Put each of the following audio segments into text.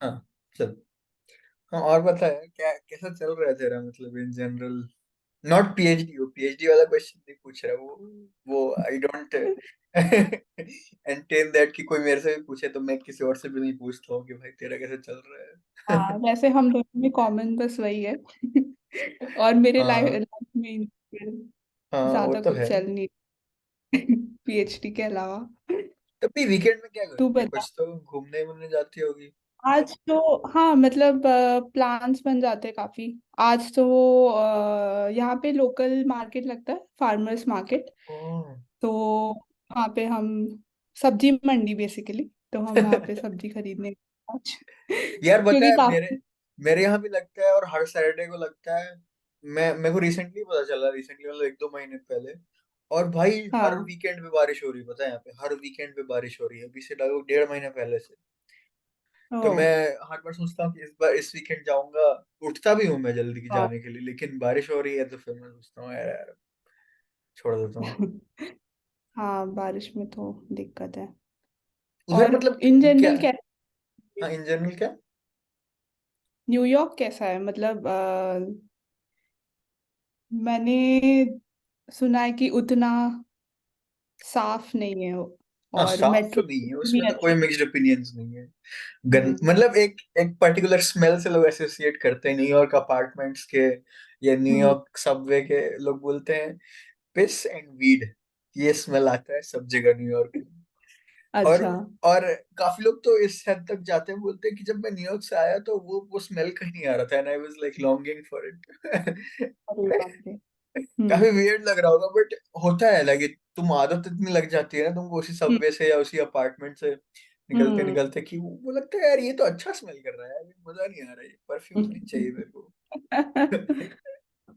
हाँ, चल। हाँ, और बता यार, क्या कैसा चल रहा है तेरा, मतलब इन जनरल। नॉट पीएचडी, वो पीएचडी वाला क्वेश्चन नहीं पूछ रहा, वो आई डोंट एंटेल दैट कि कोई मेरे से भी पूछे तो मैं किसी और से भी नहीं पूछता हूँ कि भाई तेरा कैसे चल रहा हाँ, है। वैसे हम दोनों में कॉमन बस वही है। और मेरे लाइफ हाँ, लाइफ में हाँ, वो ज्यादा तो कुछ है। चल नहीं पीएचडी के अलावा। तभी वीकेंड में क्या तू करती है, बता। कुछ तो घूमने वूमने जाती होगी। आज तो हाँ, मतलब प्लान्स बन जाते हैं काफी। आज तो यहाँ पे लोकल मार्केट लगता है, फार्मर्स मार्केट। ओह। तो वहाँ पे हम, सब्जी मंडी बेसिकली, तो हम वहाँ पे सब्जी खरीदने गए आज। यार बता क्योंकि है, मेरे काफी। मेरे यहाँ भी लगता है, और हर सैटरडे को लगता है। मैं मेरे को रिसेंटली पता चला, रिसेंटली मतलब 1-2 महीने पहले। और भाई हर हाँ। वीकेंड पे बारिश हो रही है, पता है यहाँ पे हर वीकेंड पे बारिश हो रही है, अभी से लगभग 1.5 महीने पहले से। ओ। तो मैं हर बार सोचता हूँ कि इस बार इस वीकेंड जाऊंगा। उठता भी हूँ मैं जल्दी हाँ। जाने के लिए, लेकिन बारिश हो रही है तो फिर मैं सोचता हूँ यार यार, छोड़ देता हूँ। हाँ, बारिश में तो दिक्कत है। उधर और मतलब इन क्या। जनरल क्या, हाँ, इन जनरल क्या। न्यूयॉर्क कैसा है? मतलब मैंने सुना है कि उतना साफ नहीं है वो, हाँ, और साफ तो मेट्रो नहीं है, भी उसमें तो कोई अच्छी। मिक्स्ड ओपिनियंस नहीं है। हम्म। मतलब एक एक पर्टिकुलर स्मेल से लोग एसोसिएट करते हैं न्यूयॉर्क अपार्टमेंट्स के, या हम्म। न्यूयॉर्क सबवे के। लोग बोलते हैं पिस एंड वीड, ये स्मेल आता है सब जगह न्यूयॉर्क में। और अच्छा। और काफी लोग तो इस हद तक जाते हैं, बोलते हैं कि जब मैं न्यूयॉर्क से आया तो वो स्मेल कहीं नहीं आ रहा था, and I was like longing for अरे इट। बाप रे। हम्म। काफी वियर्ड लग रहा होगा, बट होता है, लाइक तुम आदत इतनी लग जाती है ना तुमको उसी हम्म। सबवे से या उसी अपार्टमेंट से निकलते हम्म। निकलते, कि वो लगता है यार ये तो अच्छा स्मेल कर रहा है, अभी मजा नहीं आ रहा है, परफ्यूम नहीं चाहिए मेरे को।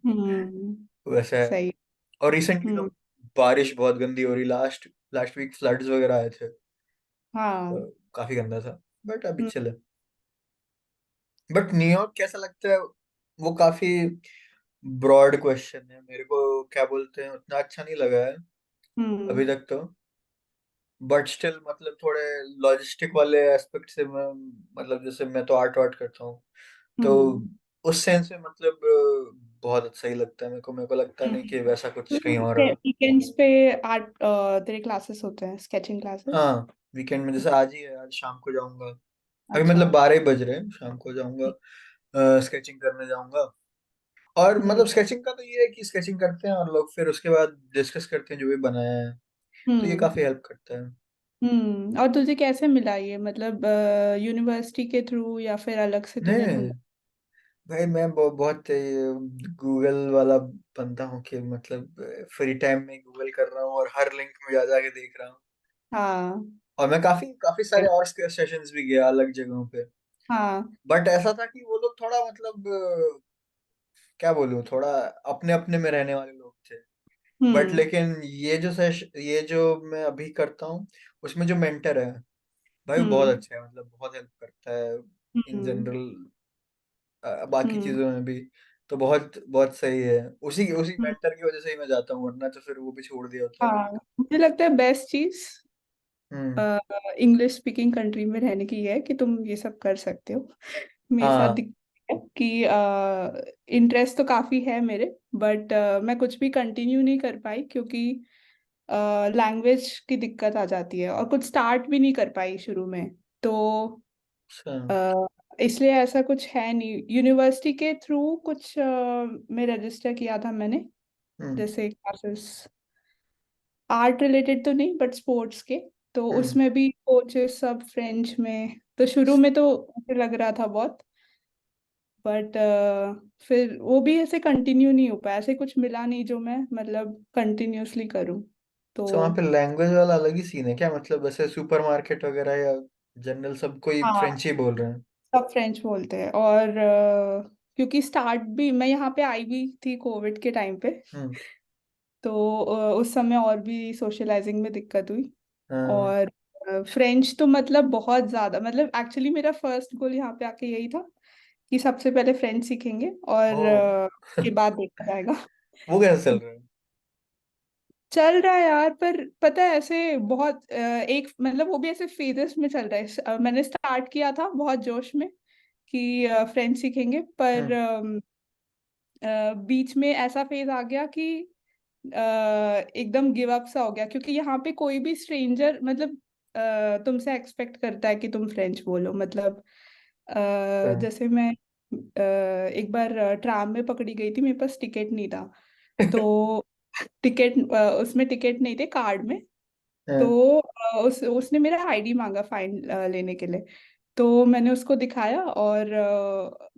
हम्म। वैसा है। सही। और रिसेंटली तो हम्म। बारिश बहुत गंदी हो रही, लास्ट लास्ट वीक फ्लड्स वगैरह आए थे, तो हाँ। काफी गंदा था। बट अभी हम्म। चले। बट न्यूयॉर्क कैसा लगता है, वो काफी ब्रॉड क्वेश्चन है, मेरे को क्या बोलते हैं उतना अच्छा नहीं लगा है हम्म। अभी तक तो। बट स्टिल मतलब थोड़े लॉजिस्टिक वाले एस्पेक्ट से मैं, मतलब जैसे मैं तो आर्ट वार्ट करता हूँ, तो हम्म। उस सेंस में मतलब बहुत अच्छा ही लगता है मेरे को लगता नहीं कि वैसा कुछ कहीं और हो। वीकेंड्स पे आर्ट तेरे क्लासेस होते हैं, स्केचिंग क्लासेस? हाँ, वीकेंड में जैसे आज ही है, आज शाम को जाऊंगा। अभी अच्छा। मतलब 12 ही बज रहे हैं, शाम को जाऊंगा, स्केचिंग करने जाऊंगा। और हम्म। मतलब स्केचिंग का तो ये है कि स्केचिंग करते हैं और लोग फिर उसके बाद डिस्कस करते हैं जो भी बनाया है, तो ये हम्म। काफी हेल्प करता है। और तुझे कैसे मिला ये, मतलब यूनिवर्सिटी के थ्रू या फिर अलग से तूने नहीं ढूंढा? भाई, मैं बहुत गूगल वाला बनता हूँ कि मतलब फ्री टाइम में गूगल कर रहा हूँ और हर लिंक में जा जाके देख रहा हूँ। हाँ। और मैं काफी काफी सारे और सेशंस भी गया अलग जगहों पे। हाँ। बट ऐसा था कि वो लोग थोड़ा मतलब क्या बोलूं, थोड़ा अपने अपने में रहने वाले लोग थे। बट हम्म। लेकिन ये जो मैं अभी करता हूँ, उसमें जो मेंटर है भाई वो बहुत हम्म। अच्छा है, मतलब बहुत हेल्प करता है इन हम्म। जनरल, बाकी हम्म। चीजों में भी। तो बहुत बहुत सही है, उसी उसी हम्म। मेंटर की वजह से ही मैं जाता हूँ, वरना तो फिर वो भी छोड़ दिया होता। हाँ, मुझे लगता है बेस्ट चीज हम्म। इंग्लिश स्पीकिंग कंट्री में रहने की है कि तुम ये सब कर सकते हो। मेरे साथ हाँ, दिक्कत है कि इंटरेस्ट तो काफी है मेरे, बट मैं कुछ भी कंटिन्यू नहीं कर पाई क्योंकि लैंग्वेज की दिक्कत आ जाती है, और कुछ स्टार्ट भी नहीं कर पाई शुरू में। तो अच्छा। अ, इसलिए ऐसा कुछ है नहीं। यूनिवर्सिटी के थ्रू कुछ में रजिस्टर किया था मैंने, हम्म। जैसे क्लासेस, आर्ट रिलेटेड तो नहीं बट स्पोर्ट्स के। तो हम्म। उसमें भी कोचेस सब फ्रेंच में, तो शुरू में तो मुझे लग रहा था बहुत, बट फिर वो भी ऐसे कंटिन्यू नहीं हो पाया, ऐसे कुछ मिला नहीं जो मैं मतलब कंटिन्यूअसली करूँ। तो तो वहाँ पे लैंग्वेज वाला अलग ही सीन है क्या, मतलब ऐसे सुपरमार्केट वगैरह या जनरल सब कोई हाँ, फ्रेंच ही बोल रहे हैं। सब फ्रेंच बोलते हैं। और क्योंककि स्टार्ट भी मैं यहाँ पे आई भी थी कोविड के टाइम पे, हम्म। तो उस समय और भी सोशलाइजिंग में दिक्कत हुई। हाँ। और फ्रेंच तो मतलब बहुत ज़्यादा, मतलब एक्चुअली मेरा फर्स्ट गोल यहाँ पे आके यही था कि सबसे पहले फ्रेंच सीखेंगे और ओ। के बाद देखा जाएगा। वो कैसे चल रहा है। चल रहा है यार, पर पता है ऐसे बहुत एक मतलब वो भी ऐसे फेजेस में चल रहा है। मैंने स्टार्ट किया था बहुत जोश में, कि फ्रेंच सीखेंगे, पर हम्म। बीच में ऐसा फेज आ गया कि एकदम गिव अप सा हो गया, क्योंकि यहाँ पे कोई भी स्ट्रेंजर मतलब तुमसे एक्सपेक्ट करता है कि तुम फ्रेंच बोलो। मतलब जैसे मैं एक बार ट्राम में पकड़ी गई थी, मेरे पास टिकट नहीं था। तो टिकट उसमें टिकट नहीं थे कार्ड में। हाँ। तो उसने मेरा आईडी मांगा फाइन लेने के लिए। तो मैंने उसको दिखाया, और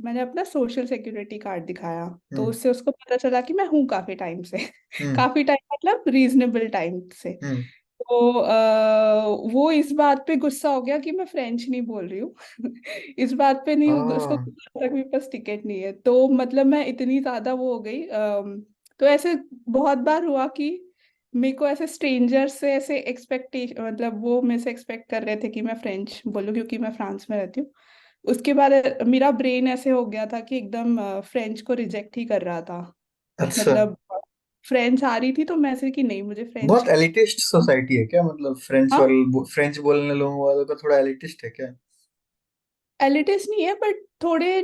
मैंने अपना सोशल सिक्योरिटी कार्ड दिखाया। तो हम्म। उससे उसको पता चला कि मैं हूँ काफी टाइम से। हम्म। काफी टाइम मतलब रीजनेबल टाइम से। हम्म। तो वो इस बात पे गुस्सा हो गया कि मैं फ्रेंच नहीं बोल रही हूँ। इस बात पे नहीं, उसको हाँ। गुस्सा था कि मेरे पास टिकट नहीं है। तो मतलब मैं इतनी ज्यादा वो हो गई। तो ऐसे बहुत बार हुआ कि मेरे को ऐसे स्ट्रेंजर से ऐसे एक्सपेक्टेशन, मतलब वो मेरे से एक्सपेक्ट कर रहे थे कि मैं फ्रेंच बोलूँ, क्योंकि मैं फ्रांस में रहती हूँ। उसके बाद मेरा ब्रेन ऐसे हो गया था कि एकदम फ्रेंच को रिजेक्ट ही कर रहा था। अच्छा। मतलब फ्रेंच आ रही थी तो मैं ऐसे कि नहीं, मुझे फ्रेंच। बहुत एलिटिस्ट सोसाइटी है क्या, मतलब हाँ, फ्रेंच बोलने लोगों वालों का थोड़ा एलिटिस्ट है क्या? एलिटिस्ट नहीं है, बट थोड़े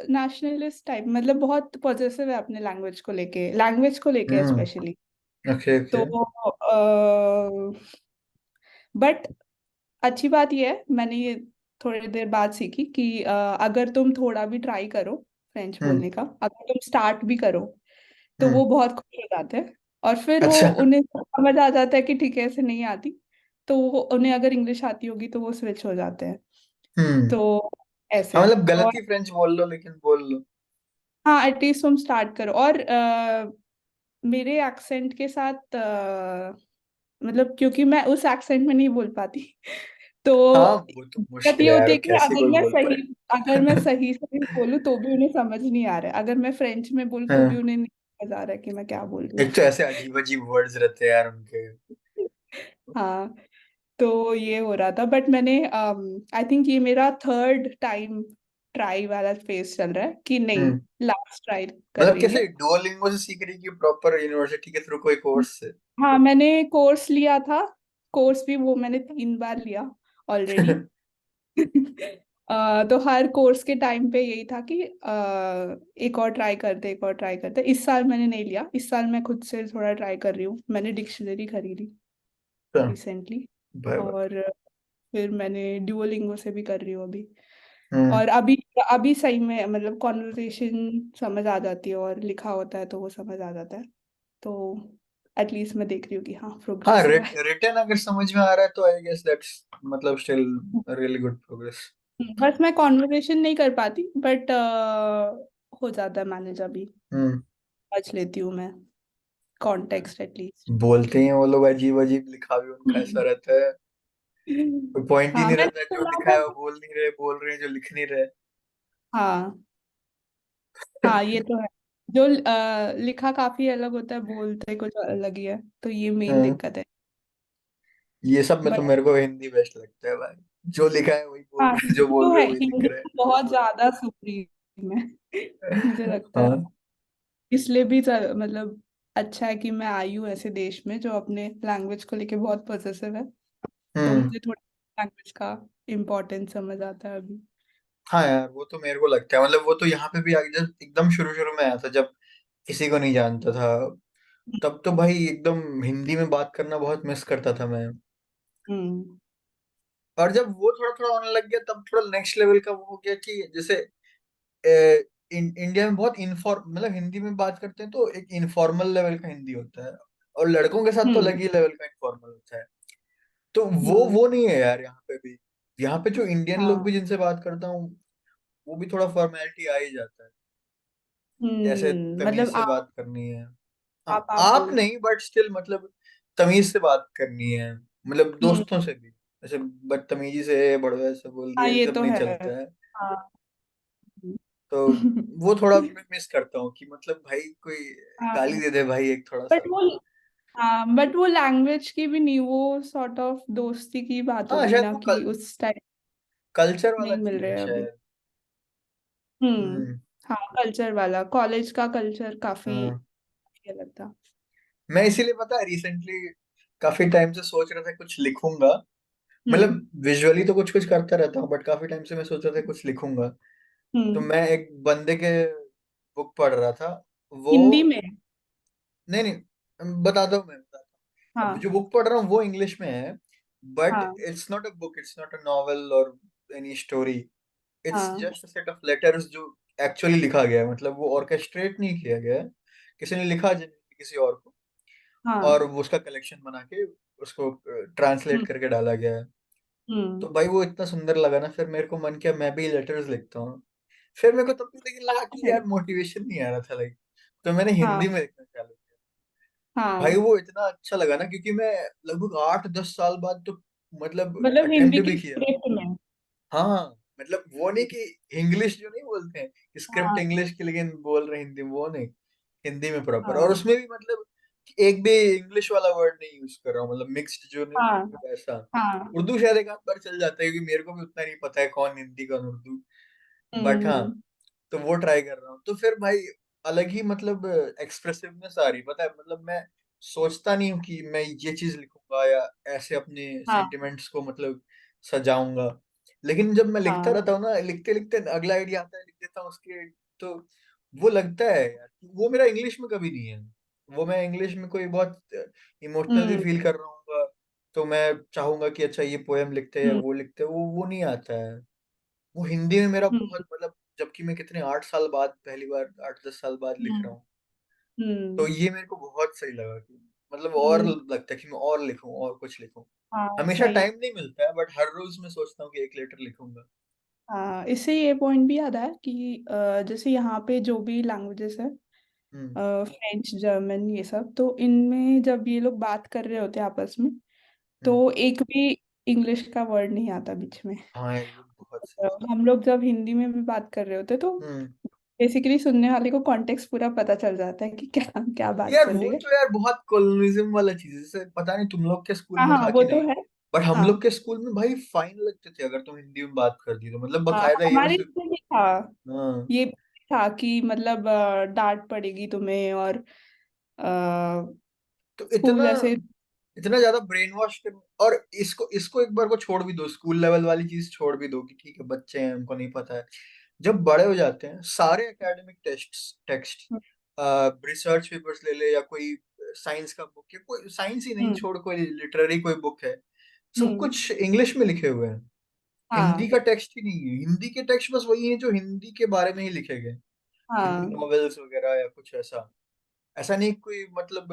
नेशनलिस्ट टाइप, मतलब बहुत पॉजिटिव है अपने लैंग्वेज को लेके हम्म। स्पेशली। ओके तो ओके। बट अच्छी बात यह है, मैंने ये थोड़ी देर बाद सीखी कि अगर तुम थोड़ा भी ट्राई करो फ्रेंच हम्म। बोलने का, अगर तुम स्टार्ट भी करो, तो वो हम्म। बहुत खुश हो जाते हैं। और फिर वो अच्छा। उन्हें समझ आ जाता है कि ठीक है, ऐसे नहीं आती। तो वो उन्हें अगर इंग्लिश आती होगी तो वो स्विच हो जाते हैं। हम्म। तो हाँ, ऐसे। मतलब और गलती फ्रेंच बोल लो लेकिन बोल लो। हाँ, एटलीस्ट तुम स्टार्ट करो। और मेरे एक्सेंट के साथ मतलब क्योंकि मैं उस एक्सेंट में नहीं बोल पाती। हाँ, तो वो तो दिक्कत मुश्किल ये है होती यार, है कि कैसे कोई बोल पाए। अगर मैं सही से भी बोलूँ तो भी उन्हें समझ नहीं आ रहा है। अगर मैं फ्रेंच में बोलूँ तो भी हाँ, उन्हें नहीं समझ आ रहा है कि मैं क्या बोल रही एक तो ऐसे अजीब अजीब वर्ड्स रहते हैं यार उनके। हूँ। हाँ, तो ये हो रहा था। बट मैंने आई थिंक ये मेरा थर्ड टाइम ट्राई वाला फेस चल रहा है कि नहीं, हम्म। लास्ट ट्राई कर मतलब रही हूँ। कैसे डुओलिंगो से सीख रही कि प्रॉपर यूनिवर्सिटी के थ्रू कोई कोर्स से? हाँ, मैंने कोर्स लिया था। कोर्स भी वो मैंने 3 बार लिया ऑलरेडी। तो हर कोर्स के टाइम पे यही था कि एक और ट्राई करते, एक और ट्राई करते। इस साल मैंने नहीं लिया, इस साल मैं खुद से थोड़ा ट्राई कर रही हूँ। मैंने डिक्शनरी खरीदी अच्छा, रिसेंटली। Bye bye. और फिर मैंने ड्यूओलिंगो से भी कर रही हूँ अभी। हम्म। और अभी अभी सही में मतलब कॉन्वर्सेशन समझ आ जाती है, और लिखा होता है तो वो समझ आ जाता है। तो एटलीस्ट मैं देख रही हूँ कि हाँ, हाँ, प्रोग्रेस हुआ है। रिटर्न अगर समझ में आ रहा है तो आई गेस दैट्स मतलब स्टिल रियली गुड प्रोग्रेस। बस मैं कॉन्वर्सेशन नहीं कर पाती, बट हो जाता है मैनेज अभी। हम्म। समझ लेती हूँ मैं, कॉन्टेक्स्ट एटलीस्ट। बोलते ही हैं वो लोग अजीब अजीब, लिखा भी उनका ऐसा रहता है। कोई पॉइंट ही हाँ, नहीं मैंने रहता है, जो सुना लिखा था। है वो बोल रहे हैं जो लिख नहीं रहे। हाँ, हाँ, ये तो है। जो लिखा काफी अलग होता है, बोलते कुछ अलग ही है, तो ये मेन हाँ, दिक्कत है। ये सब में तो बट मेरे को हिंदी बेस्ट लगता है भाई। जो लिखा है वही बोल हाँ, रहे हैं, जो हिंदी बोल तो रहे है, हैं वही लिख हिंदी रहे तो बहुत ज्यादा सुप्रीम है। मुझे हैं। लगता है हाँ। इसलिए भी मतलब अच्छा है कि मैं आई हूँ ऐसे देश में जो अपने लैंग्वेज को लेके बहुत पॉजिटिव है। तो हम्म। मुझे थोड़ा लैंग्वेज का इम्पोर्टेंस समझ आता है अभी। हाँ यार, वो तो मेरे को लगता है, मतलब वो तो यहाँ पे भी जब एकदम शुरू शुरू में आया था, जब किसी को नहीं जानता था, तब तो भाई एकदम हिंदी में बात करना बहुत मिस करता था मैं। हम्म। और जब वो थोड़ा थोड़ा होने लग गया तब थोड़ा नेक्स्ट लेवल का वो हो गया कि जैसे अ, इंडिया में बहुत इनफॉर्म, मतलब हिंदी में बात करते हैं तो एक इनफॉर्मल लेवल का हिंदी होता है, और लड़कों के साथ तो अलग हम्म। ही लेवल का इनफॉर्मल होता है। तो हम्म। वो नहीं है यार यहाँ पे भी। यहाँ पे जो इंडियन लोग भी हाँ। जिनसे बात करता हूँ, वो भी थोड़ा फॉर्मेलिटी आ ही जाता है। जैसे तमीज मतलब से बात करनी है। हाँ, आप आप बोल। नहीं बट स्टिल मतलब तमीज से बात करनी है, मतलब हम्म। दोस्तों से भी। जैसे बदतमीजी से बड़वे से बोल हाँ, दिया, ये ये सब तो नहीं है। चलता है। हाँ। तो वो थोड़ा मिस करता हूँ कि मतलब भाई कोई गाली हाँ, दे दे भाई एक थोड़ा बट सा। वो हाँ, बट वो लैंग्वेज की भी नहीं, वो सॉर्ट ऑफ दोस्ती की बात हाँ, होगी शायद ना, वो कि उस टाइप कल्चर वाला नहीं मिल चीज रहे है हैं अभी। शायद। हम्म। हम्म। हाँ, कल्चर वाला, कॉलेज का कल्चर काफी हाँ, अलग था। मैं इसीलिए पता है रिसेंटली काफी टाइम से सोच रहा था कुछ लिखूंगा, हम्म। मतलब विजुअली तो कुछ कुछ करता रहता हूँ, बट काफी टाइम से मैं सोच रहा था कुछ लिखूंगा। तो हम्म। मैं एक बंदे के बुक पढ़ रहा था। वो, हिंदी में? नहीं नहीं, बताता हूँ मैं बताता हूँ। अब हाँ। जो बुक पढ़ रहा हूँ वो इंग्लिश में है, बट हाँ। It's not a book, it's not a novel और एनी स्टोरी। इट्स हाँ। Just a set of letters जो एक्चुअली लिखा गया है, मतलब वो ऑर्केस्ट्रेट नहीं किया गया है, किसी ने लिखा किसी और को, हाँ। और वो उसका कलेक्शन बना के उसको ट्रांसलेट हम्म। करके डाला गया है। हम्म। तो भाई वो इतना सुंदर लगा ना, फिर मेरे को मन किया मैं भी लेटर्स लिखता हूँ। फिर मेरे को तब भी लेकिन लगा कि यार मोटिवेशन नहीं आ रहा था लाइक, तो मैंने हाँ। हिंदी में लिखना चालू किया। भाई हाँ, वो इतना अच्छा लगा ना, क्योंकि मैं लगभग 8-10 साल बाद तो मतलब मतलब हिंदी अटेम्प्ट भी की किया। स्क्रिप्ट में? हाँ, मतलब वो नहीं कि इंग्लिश जो नहीं बोलते हैं स्क्रिप्ट हाँ। इंग्लिश की लेकिन बोल रहे हिंदी, वो नहीं, हिंदी में प्रॉपर, और हाँ। उसमें भी मतलब एक भी इंग्लिश वाला वर्ड नहीं यूज कर रहा हूँ, मतलब मिक्स्ड जो नहीं हाँ। होता ऐसा। हाँ। उर्दू शायद एक आध बार चल जाता है, क्योंकि मेरे को भी उतना नहीं पता है कौन हिंदी कौन उर्दू, बट हाँ, हम्म। तो वो ट्राई कर रहा हूँ। तो फिर भाई अलग ही मतलब एक्सप्रेसिवनेस आ रही, पता है, मतलब मैं सोचता नहीं हूँ कि मैं ये चीज लिखूंगा या ऐसे अपने हाँ। सेंटिमेंट्स को मतलब सजाऊंगा, लेकिन जब मैं लिखता हाँ। रहता हूँ ना, लिखते लिखते अगला आइडिया आता है, लिख देता हूँ उसके, तो वो लगता है यार कि वो मेरा इंग्लिश में कभी नहीं है। वो मैं इंग्लिश में कोई बहुत इमोशनली हम्म। फील कर रहा हूँ, तो मैं चाहूंगा कि अच्छा ये पोएम लिखते हैं, हम्म। वो लिखते हैं, वो नहीं आता है। वो हिंदी में मेरा हम्म। बहुत मतलब, जबकि मैं कितने 8 साल बाद पहली बार 8-10 साल बाद लिख हम्म। रहा हूँ, तो हम्म। ये मेरे को बहुत सही लगा कि मतलब और हम्म। लगता है कि मैं और लिखूं और कुछ लिखूं। हाँ, हमेशा सही है। टाइम नहीं मिलता है, बट हर रोज मैं सोचता हूँ कि एक लेटर लिखूंगा। हाँ, इससे ये पॉइंट भी याद है कि जैसे यहाँ पे जो भी लैंग्वेजेस है, हम्म। फ्रेंच, जर्मन, ये सब, तो इनमें जब ये लोग बात कर रहे होते हैं आपस में, हम्म। तो एक भी इंग्लिश का वर्ड नहीं आता बीच में। हाँ यार, ये बहुत सही चीज। हम लोग जब हिंदी में भी बात कर रहे होते, तो हम्म। बेसिकली सुनने वाले को कॉन्टेक्स्ट पूरा पता चल जाता है कि क्या क्या बात यार चल रही वो है। तो यार बहुत कॉलोनिज्म वाला चीज है, जैसे पता नहीं तुम लोग के स्कूल हाँ में हाँ, था वो कि तो नहीं, है। बट हम हाँ। लोग के स्कूल में भाई फाइन लगते थे अगर तुम हिंदी में बात कर दी तो, मतलब हाँ, बकायदा ये हमारे बस। इसमें भी था। हाँ। ये भी था कि मतलब डांट पड़ेगी तुम्हें, और तो स्कूल इतना ऐसे। इतना ज्यादा ब्रेन वॉश कर, और इसको इसको एक बार को छोड़ भी दो, स्कूल लेवल वाली चीज छोड़ भी दो कि ठीक है बच्चे हैं उनको नहीं पता है, जब बड़े हो जाते हैं सारे एकेडमिक टेक्स्ट रिसर्च पेपर्स ले ले या कोई साइंस का बुक या कोई साइंस ही नहीं हम्म। छोड़ कोई लिटरेरी कोई बुक है, सब हम्म। कुछ इंग्लिश में लिखे हुए हैं। हिंदी हाँ। का टेक्स्ट ही नहीं है, हिंदी के टेक्स्ट बस वही है जो हिंदी के बारे में ही लिखे गए, हिंदी हाँ। नॉवेल्स वगैरह या कुछ ऐसा। ऐसा नहीं कोई मतलब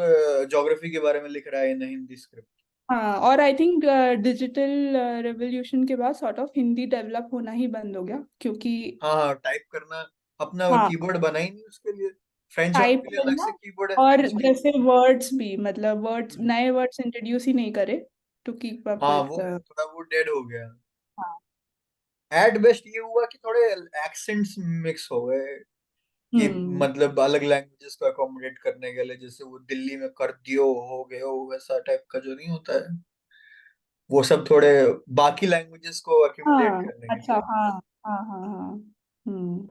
ज्योग्राफी के बारे में लिख रहा है ना हिंदी स्क्रिप्ट। हाँ, और आई थिंक डिजिटल रेवोल्यूशन के बाद सॉर्ट ऑफ हिंदी डेवलप होना ही बंद हो गया, क्योंकि हाँ हाँ, टाइप करना, अपना वो हाँ, कीबोर्ड बना ही नहीं उसके लिए, फ्रेंच वर्ड टाइप के लिए अलग करना, से कीबोर्ड है और फ्रेंच के लिए। जैसे वर्ड्स भी, मतलब वर्ड्स, हम्म। नए वर्ड्स इंट्रोड्यूस ही नहीं करे टू कीप अप हाँ विद। वो थोड़ा वो डेड हो गया। हाँ। एट बेस्ट ये हुआ कि थोड़े एक्सेंट्स मिक्स हो गए, कि हम्म। मतलब अलग लैंग्वेजेस को अकोमोडेट करने के लिए, जैसे वो दिल्ली में कर दियो हो गए हो वैसा टाइप का जो नहीं होता है, वो सब थोड़े बाकी लैंग्वेजेस को अकोमोडेट हाँ, करने के अच्छा, लिए। हाँ। हाँ। हाँ। हाँ। हम्म।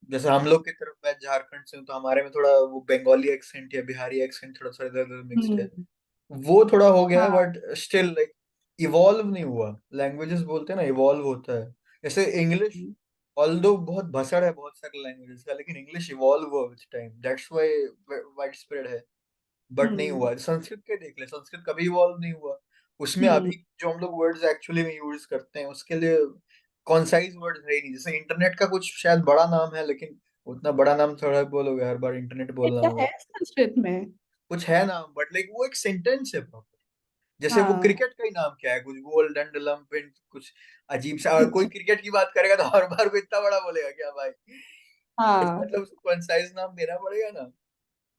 जैसे हम लोग की तरफ, मैं झारखंड से हूँ तो हमारे में थोड़ा वो बंगाली एक्सेंट या बिहारी एक्सेंट थोड़ा सा इधर उधर मिक्सड है, हम्म। वो थोड़ा हो गया है, हाँ। बट स्टिल लाइक इवॉल्व नहीं हुआ। लैंग्वेजेस बोलते हैं ना, इवॉल्व होता है, जैसे इंग्लिश ऑल्दो बहुत भसड़ है बहुत सारे लैंग्वेजेस का, लेकिन इंग्लिश इवॉल्व हुआ with time, that's why wide spread है। बट नहीं हम्म। हुआ संस्कृत के, देख ले संस्कृत कभी इवॉल्व नहीं हुआ। उसमें हम्म। अभी जो हम लोग वर्ड्स एक्चुअली में यूज करते हैं उसके लिए कॉन्साइज वर्ड्स है ही नहीं, जैसे इंटरनेट का कुछ शायद बड़ा नाम है, लेकिन उतना बड़ा नाम थोड़ा बोलोगे हर बार इंटरनेट ये बोलना क्या है होगा। संस्कृत में? कुछ है नाम, बट लाइक वो एक सेंटेंस है प्रॉपर। जैसे वो हाँ। क्रिकेट का ही नाम क्या है, कुछ गोल डंड लंपिंड कुछ अजीब सा, और कोई क्रिकेट की बात करेगा तो हर बार को इतना बड़ा बोलेगा क्या भाई, कुछ हाँ। मतलब उसको कंसाइज नाम देना पड़ेगा ना।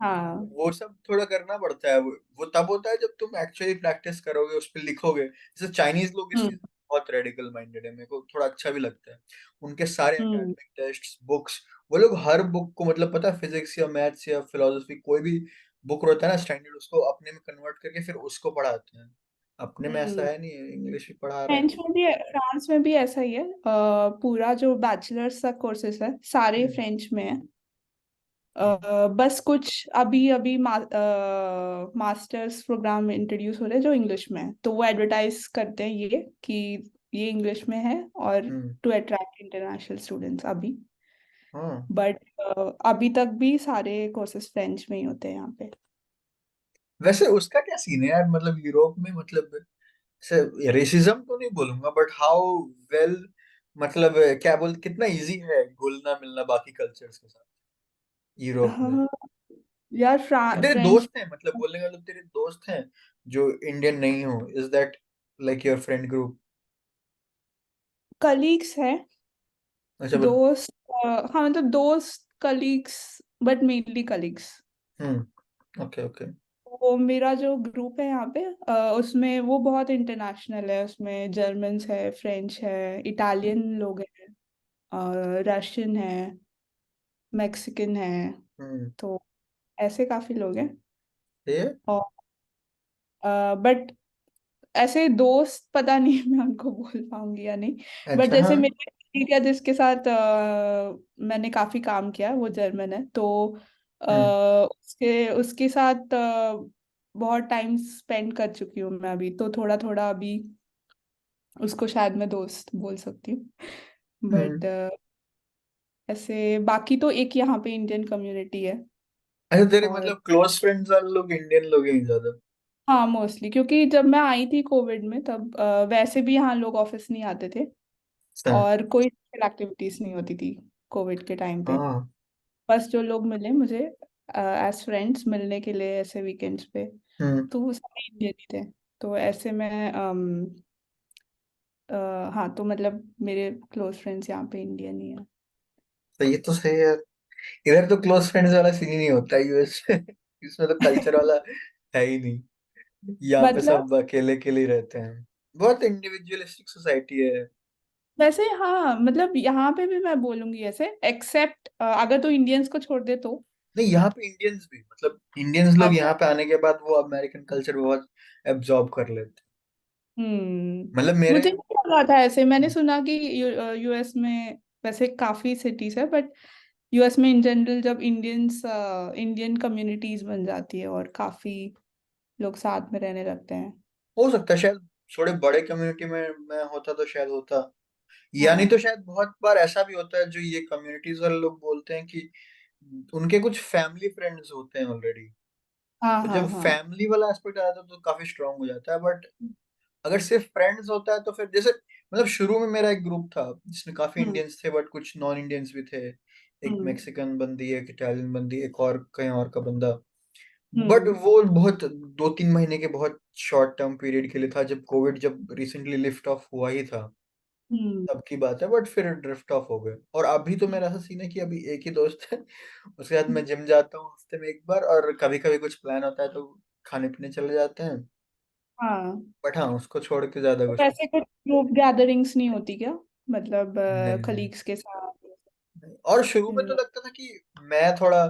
हाँ। वो सब थोड़ा करना पड़ता है, वो तब होता है जब तुम एक्चुअली प्रैक्टिस करोगे उस पर लिखोगे, जैसे चाइनीज लोग इस हम्म। चीज में बहुत रेडिकल माइंडेड है, मेरे को थोड़ा अच्छा भी लगता है। उनके सारे हम्म। एकेडमिक टेक्स्ट बुक्स, वो लोग हर बुक को मतलब पता है फिजिक्स या मैथ्स या फिलोसफी कोई भी बुक रहता है ना स्टैंडर्ड, उसको अपने में कन्वर्ट करके फिर उसको पढ़ाते हैं। अपने में ऐसा हम्म। है नहीं, इंग्लिश भी पढ़ा रहे हैं। फ्रेंच में भी, फ्रांस में भी ऐसा ही है। पूरा जो बैचलर्स का कोर्सेस है सारे हम्म। फ्रेंच में है। बस कुछ अभी अभी मास्टर्स प्रोग्राम इंट्रोड्यूस हो रहे हैं जो इंग्लिश में है, तो वो एडवर्टाइज करते हैं ये कि ये इंग्लिश में है और हम्म। टू अट्रैक्ट इंटरनेशनल स्टूडेंट्स अभी। हाँ। बट अभी तक भी सारे कोर्सेज फ्रेंच में ही होते हैं यहाँ पे। वैसे उसका क्या सीन है यार, मतलब यूरोप में, मतलब से रेसिज्म तो नहीं बोलूंगा, बट हाउ वेल, मतलब क्या बोल, कितना इजी है घुलना मिलना बाकी कल्चर्स के साथ यूरोप में? हाँ यार, कि तेरे फ्रेंच दोस्त हैं, मतलब बोलने का मतलब तेरे दोस्त हैं जो इंडियन नहीं हो, is that like your friend group? Colleagues हैं। अच्छा बट। दोस्त हाँ मतलब दोस्त colleagues, but mainly colleagues. Okay okay. वो मेरा जो ग्रुप है यहाँ पे उसमें वो बहुत इंटरनेशनल है, उसमें जर्मन्स है, फ्रेंच है, इटालियन लोग हैं, रशियन है, मैक्सिकन है। हम्म। तो ऐसे काफी लोग हैं। ये। और बट ऐसे दोस्त पता नहीं मैं उनको बोल पाऊंगी या नहीं। बट अच्छा हाँ। जैसे मेरे भतीजा जिसके साथ मैंने काफी काम किया, वो जर्मन है, तो हम्म। उसके उसके साथ बहुत टाइम स्पेंड कर चुकी हूँ मैं अभी, तो थोड़ा थोड़ा अभी उसको शायद मैं दोस्त बोल सकती हूँ। बट हम्म। ऐसे बाकी तो एक यहाँ पे इंडियन कम्युनिटी है। अच्छा, तेरे और मतलब क्लोज फ्रेंड्स वाले लोग इंडियन लोग हैं ज्यादा? हाँ मोस्टली, क्योंकि जब मैं आई थी कोविड में तब वैसे भी यहाँ लोग ऑफिस नहीं आते थे अच्छा। और कोई एक्टिविटीज नहीं होती थी कोविड के टाइम पे। हाँ। बस जो लोग मिले मुझे एज फ्रेंड्स मिलने के लिए ऐसे वीकेंड्स पे, हम्म। तो वो सारे इंडियन ही थे। तो ऐसे में हाँ तो मतलब मेरे क्लोज फ्रेंड्स यहाँ पे इंडियन ही है। तो ये तो सही है। इधर तो क्लोज फ्रेंड्स वाला सीन ही नहीं होता यूएस में। इसमें तो कल्चर वाला है ही नहीं। यहाँ पे मतलब सब अकेले अकेले ही रहते हैं। बहुत इंडिविजुअलिस्टिक सोसाइटी है। वैसे हाँ, मतलब यहाँ पे भी मैं बोलूंगी ऐसे, एक्सेप्ट अगर तो इंडियंस को छोड़ दे तो। नहीं, यहाँ पे इंडियंस भी, मतलब इंडियंस लोग अच्छा। यहाँ पे आने के बाद वो अमेरिकन कल्चर बहुत एब्जॉर्ब कर लेते हैं, मतलब मेरे। मुझे नहीं लगा था ऐसे, मैंने सुना कि यूएस में वैसे काफी सिटीज है, बट यूएस में इन जनरल जब इंडियन कम्युनिटीज बन जाती है और काफी लोग साथ में रहने लगते हैं। हो सकता है शायद थोड़े बड़े कम्युनिटी में मैं होता तो शायद होता। या नहीं हाँ तो शायद बहुत बार ऐसा भी होता है जो ये कम्युनिटीज वाले लोग बोलते हैं कि उनके कुछ फैमिली फ्रेंड्स होते हैं ऑलरेडी। हाँ तो हाँ जब हाँ। फैमिली वाला एस्पेक्ट आता है तो काफी स्ट्रांग हो जाता है, बट अगर सिर्फ फ्रेंड्स होता है तो फिर जैसे, मतलब शुरू में मेरा एक ग्रुप था जिसमें काफी हम्म इंडियंस थे बट कुछ नॉन इंडियंस भी थे। एक हम्म मैक्सिकन बंदी, एक इटालियन बंदी, एक और कहीं और का बंदा। बट हम्म वो बहुत 2-3 महीने के बहुत शॉर्ट टर्म पीरियड के लिए था, जब कोविड जब रिसेंटली लिफ्ट ऑफ हुआ ही था हम्म तब की बात है। बट फिर ड्रिफ्ट ऑफ हो गए, और अभी तो मेरा ऐसा सीन है कि अभी एक ही दोस्त है। उसके साथ मैं जिम जाता हूँ हफ्ते में एक बार, और कभी कभी कुछ प्लान होता है तो खाने पीने चले जाते हैं। हाँ। बट हाँ, उसको छोड़ के ज्यादा तो कुछ वैसे कुछ ग्रुप गैदरिंग्स नहीं होती क्या, मतलब नहीं। नहीं कलीग्स के साथ नहीं। और शुरू में तो मिलना? लगता था कि मैं थोड़ा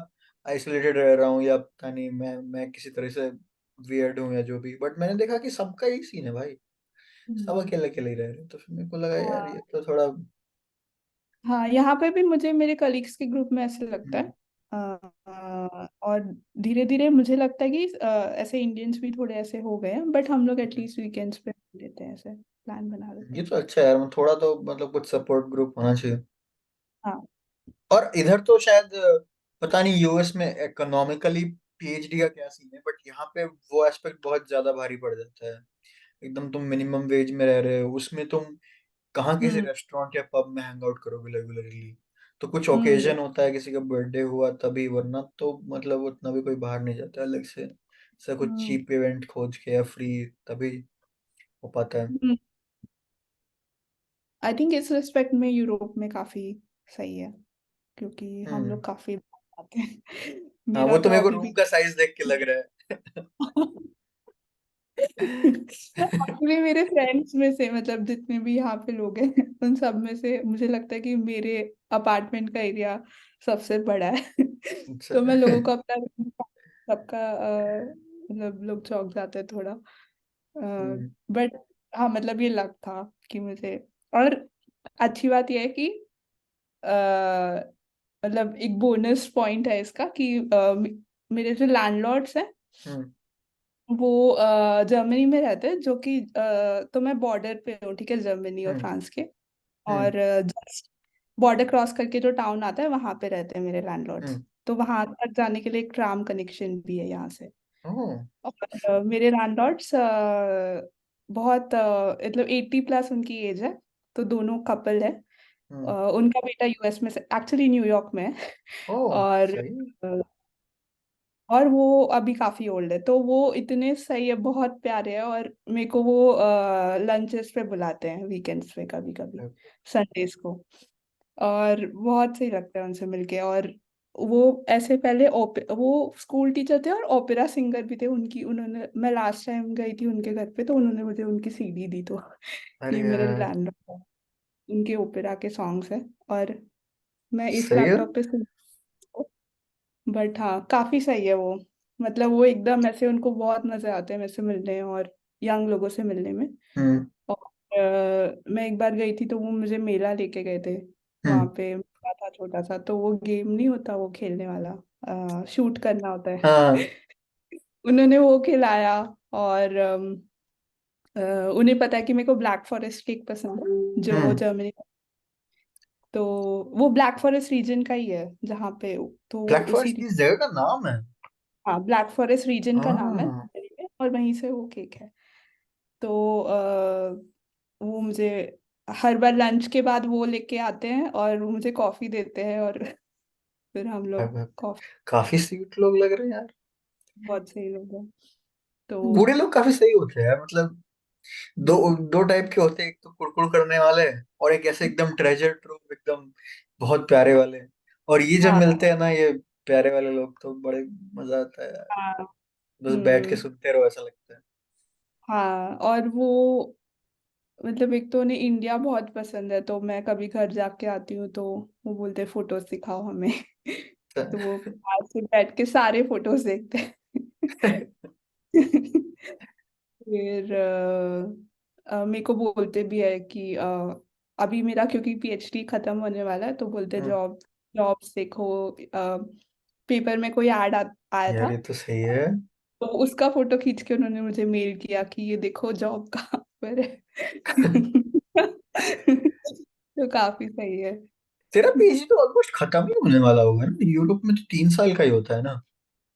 आइसोलेटेड रह रहा हूँ, या पता नहीं मैं किसी तरह से वियर्ड हूँ या जो भी, बट मैंने देखा कि सबका यही सीन है भाई। सब हम्म, अकेले अकेले ही रह रहे हैं, तो फिर मेरे को लगा यार हाँ ये तो थोड़ा। हाँ, यहाँ पे भी मुझे मेरे कलीग्स के ग्रुप में ऐसे लगता है। हम्म। और धीरे धीरे मुझे लगता है कि ऐसे इंडियंस भी थोड़े ऐसे हो गए हैं, बट हम लोग एटलीस्ट वीकेंड्स पे मिल लेते हैं, ऐसे प्लान बना लेते ये हैं। तो अच्छा है यार, थोड़ा तो मतलब कुछ सपोर्ट ग्रुप होना चाहिए। हाँ और इधर तो शायद पता नहीं यूएस में इकोनॉमिकली पीएचडी का क्या सीन है, बट यहाँ पे वो एस्पेक्ट बहुत ज्यादा भारी पड़ जाता है। एकदम तुम मिनिमम वेज में रह रहे हो, उसमें तुम कहाँ किसी हम्म रेस्टोरेंट या पब में हैंग आउट करोगे रेगुलरली? तो कुछ हम्म ओकेजन होता है, किसी का बर्थडे हुआ तभी, वरना तो मतलब उतना भी कोई बाहर नहीं जाता अलग से कुछ हम्म चीप इवेंट खोज के या फ्री, तभी हो पाता है। आई थिंक इस रिस्पेक्ट में यूरोप में काफी सही है, क्योंकि हम हम्म। लोग काफी बाहर आते हैं। हाँ, मेरा वो तो तो मेरे को अभी रूम भी का साइज देख के लग रहा है। एक्चुअली मेरे फ्रेंड्स में से, मतलब जितने भी यहाँ पे लोग हैं उन सब में से मुझे लगता है कि मेरे अपार्टमेंट का एरिया सबसे बड़ा है। अच्छा। तो मैं लोगों को अपना सबका मतलब लोग चौंक जाते हैं थोड़ा। हम्म। बट हाँ मतलब ये लग था कि मुझे, और अच्छी बात यह है कि मतलब एक बोनस पॉइंट है इसका कि मेरे जो लैंडलॉर्ड्स हैं हम्म। वो जर्मनी में रहते हैं, जो कि तो मैं बॉर्डर पे हूँ, ठीक है, जर्मनी और हम्म। फ्रांस के। और हम्म। जस्ट बॉर्डर क्रॉस करके जो टाउन आता है वहां पे रहते हैं मेरे लैंडलॉर्ड्स। हम्म। तो वहां तक जाने के लिए एक ट्राम कनेक्शन भी है यहाँ से। ओह। और मेरे लैंडलॉर्ड्स बहुत मतलब 80+ उनकी एज है। तो दोनों कपल है। हम्म। उनका बेटा यूएस में से, एक्चुअली न्यूयॉर्क में है। ओह और सही। और वो अभी काफी ओल्ड है, तो वो इतने सही है, बहुत प्यारे है। और मेरे को वो लंचेस पे बुलाते हैं वीकेंड्स पे कभी कभी, संडेज को। और बहुत सही लगता है उनसे मिलके। और वो ऐसे पहले वो स्कूल टीचर थे और ओपेरा सिंगर भी थे। उनकी उन्होंने मैं लास्ट टाइम गई थी उनके घर पे, तो उन्होंने मुझे उनकी सीडी दी। तो अरे ये मेरे यार, लैंडलॉर्ड उनके ओपेरा के सॉन्ग्स हैं। और मैं इस सही है। लैपटॉप पे सुन, बट हाँ काफी सही है वो। मतलब वो एकदम ऐसे, उनको बहुत मजे आते हैं मेरे से मिलने और यंग लोगों से मिलने में। हम्म। और मैं एक बार गई थी तो वो मुझे मेला लेके गए थे। वहां हम्म। पे मेला था छोटा सा, तो वो गेम नहीं होता वो खेलने वाला, शूट करना होता है। हाँ। उन्होंने वो खिलाया। और उन्हें पता है कि मेरे को ब्लैक फॉरेस्ट केक पसंद है, जो हम्म। जर्मनी। तो वो ब्लैक फॉरेस्ट रीजन का ही है जहाँ पे, तो वो ब्लैक उसी। फॉरेस्ट किस जगह का नाम है? हाँ, ब्लैक फॉरेस्ट रीजन का नाम है हाँ। दिल्ली में, और वहीं से वो केक है। तो वो मुझे हर बार लंच के बाद वो लेके आते हैं और वो मुझे कॉफी देते हैं। और फिर हम लोग अब कॉफी। काफी स्वीट लोग लग रहे हैं यार। बहुत सही लोग हैं। तो बूढ़े लोग काफी सही होते हैं यार, मतलब दो दो टाइप के होते हैं, एक तो कुड़कुड़ करने वाले और एक ऐसे एकदम ट्रेजर ट्रूव, एकदम बहुत प्यारे वाले। और ये जब हाँ। मिलते हैं ना, ये प्यारे वाले लोग, तो बड़े मजा आता है यार। हाँ। बस बैठ के हम्म। सुनते रहो ऐसा लगता है। हाँ, और वो मतलब एक तो उन्हें इंडिया बहुत पसंद है, तो मैं कभी घर जाके आती हूँ तो वो बोलते हैं फोटोज दिखाओ हमें। तो वो फिर पास से बैठ के सारे फोटोज देखते हैं। फिर मेरे को बोलते भी है कि अभी मेरा क्योंकि पीएचडी खत्म होने वाला है, तो बोलते हम्म। जॉब्स देखो। पेपर में कोई आया यार था, ये तो सही है। तो उसका फोटो खींच के उन्होंने मुझे मेल किया कि ये देखो जॉब कहाँ पर है। तो काफी सही है। तेरा पीजी तो ऑलमोस्ट खत्म ही होने वाला होगा ना, यूरोप में तो 3 साल का ही होता है ना।